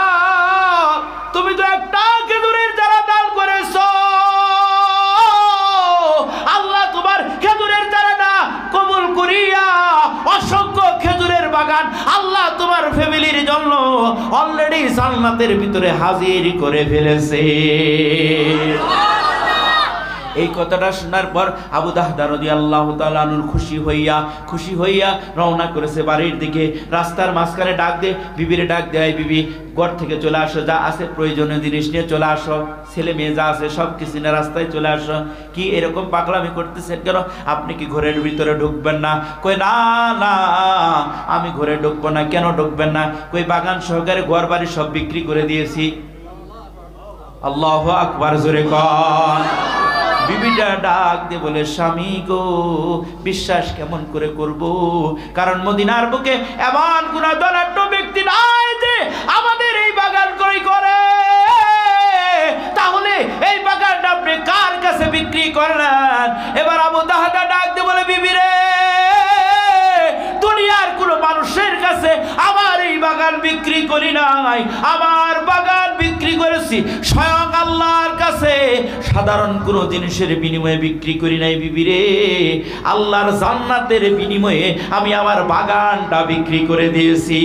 তুমি তো একটা খেজুরের চারা দান করেছো, আল্লাহ তোমার খেজুরের চারাটা কবুল করিয়া অসংখ্য খেজুরের বাগান আল্লাহ তোমার ফ্যামিলির জন্য অলরেডি জান্নাতের ভিতরে হাজির করে ফেলেছে। এই কথাটা শোনার পর আবু দাহদা রাদিয়াল্লাহু তাআলা আনহু খুশি হইয়া রওনা করেছে বাড়ির দিকে। রাস্তার মাঝখানে ডাক দে, বিবিরে ডাক দেয়, বিবি ঘর থেকে চলে আসো, যা আছে প্রয়োজনীয় জিনিস নিয়ে চলে আসো, ছেলে মেয়ে যা আছে সব কিছু নিয়ে রাস্তায় চলে আসো। কি এরকম পাগলামি করতেছেন কেন? আপনি কি ঘরের ভিতরে ঢুকবেন না? কই না না, আমি ঘরে ঢুকবো না। কেন ঢুকবেন না? কই বাগান সহকারে ঘর বাড়ি সব বিক্রি করে দিয়েছি। আল্লাহু আকবার, জোরে কর। বিবিটা ডাক দিয়ে বলে, স্বামী গো, বিশ্বাস কেমন করে করব? কারণ মদিনার বুকে এমন কোন ধনাঢ্য ব্যক্তি নাই যে আমাদের এই বাগান ক্রয় করে। তাহলে এই বাগানটা আপনি কার কাছে বিক্রি করলেন? এবার আবু দাহদা ডাক দিয়ে বলে, বিবি রে, দুনিয়ার কোন মানুষের কাছে আমার এই বাগান বিক্রি করি নাই, আমার বাগান বিক্রি করেছি স্বয়ং আল্লাহর কাছে। সাধারণ কোন জিনিসের বিনিময়ে বিক্রি করি নাই বিবি রে, আল্লাহর জান্নাতের বিনিময়ে আমি আমার বাগানটা বিক্রি করে দিয়েছি।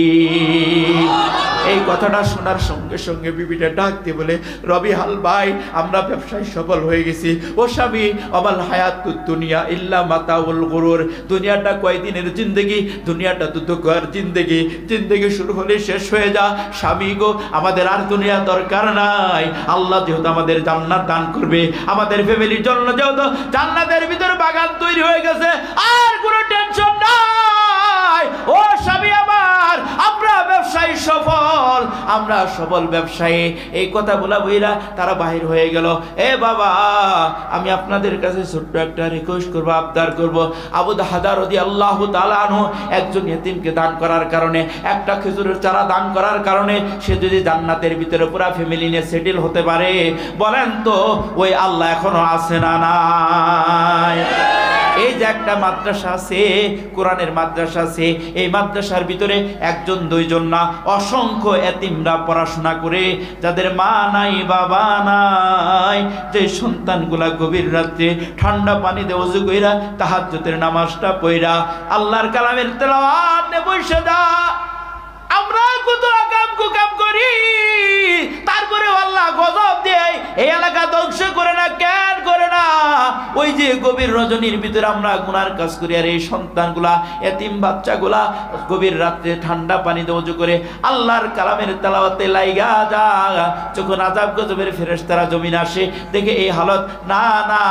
এই কথাটা শোনার সঙ্গে সঙ্গে বিবিটা ডাকতে বলে, রবি হাল ভাই, আমরা ব্যবসায় সফল হয়ে গেছি। ও স্বামী, আমাল হায়াতুদ দুনিয়া ইল্লা মাতাউল গুরুর। দুনিয়াটা কয়দিনের জিন্দেগি, দুনিয়াটা দুদুকার জিন্দেগি, জিন্দেগি শুরু হলে শেষ হয়ে যা। স্বামী গো, আমাদের আর দুনিয়া দরকার দরকার নাই। আল্লাহ যেহেতু আমাদের জান্নাত দান করবে, আমাদের ফ্যামিলির জন্য যেহেতু জান্নাতের ভিতরে বাগান তৈরি হয়ে গেছে, আর কোনো টেনশন নাই। ও স্বামী আমার, আমরা ব্যবসায়ী সফল, আমরা সফল ব্যবসায়ী। এই কথা বলা বইরা তারা বাহির হয়ে গেল। এ বাবা, আমি আপনাদের কাছে ছোট্ট একটা রিকোয়েস্ট করবো, আবদার করবো। আবু দাহদা রাদিয়াল্লাহু তাআলা আনহু একজন ইতিমকে দান করার কারণে, একটা খেজুরের চারা দান করার কারণে সে যদি জান্নাতের ভিতরে পুরা ফ্যামিলি নিয়ে সেটেল হতে পারে, বলেন তো ওই আল্লাহ এখনো আছে না নাই? এই যে একটা মাদ্রাসা আছে, কোরআনের মাদ্রাসা আছে, এই মাদ্রাসার ভিতরে একজন দুইজন না, অসংখ্য এতিমরা পড়াশোনা করে, যাদের মা নাই বাবা নাই, যে সন্তানগুলা গভীর রাত্রে ঠান্ডা পানিতে ওযু কইরা তাহাজ্জুদের নামাজটা পড়া আল্লাহর কালামের তেলাওয়াত নিয়ে বসে দা। আমরা কত কাম করি, তারপরে আল্লাহ গজব দেয়, এই এলাকা ধ্বংস করে না। কেন করে না? ওই যে গভীর রজনীর ভিতরে আমরা গুনার কাজ করি, আর এই সন্তানগুলা, এতিম বাচ্চাগুলা গভীর রাত্রে ঠান্ডা পানিতে ওযু করে আল্লাহর কালামের তেলাওয়াতে লাইগা যা, যখন আযাব গজবের ফেরেশতারা জমিন আসে, দেখে এই হালত, না না,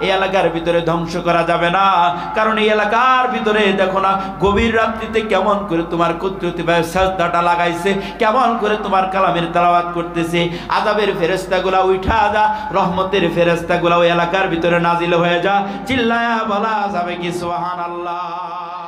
এই এলাকার ভিতরে ধ্বংস করা যাবে না। কারণ এই এলাকার ভিতরে দেখো না গভীর রাত্রিতে কেমন করে তোমার কুদরতি সাজদাটা লাগাইছে, কেমন করে তোমার কালামের তেলাওয়াত করতেছে। আযাবের ফেরেশতাগুলা উঠা যা, রহমতের ফেরেশতাগুলা ওই এলাকার ভিতরে নাজিল হয়ে যা। চিল্লায়া বলা যাবে কি সুবহানাল্লাহ?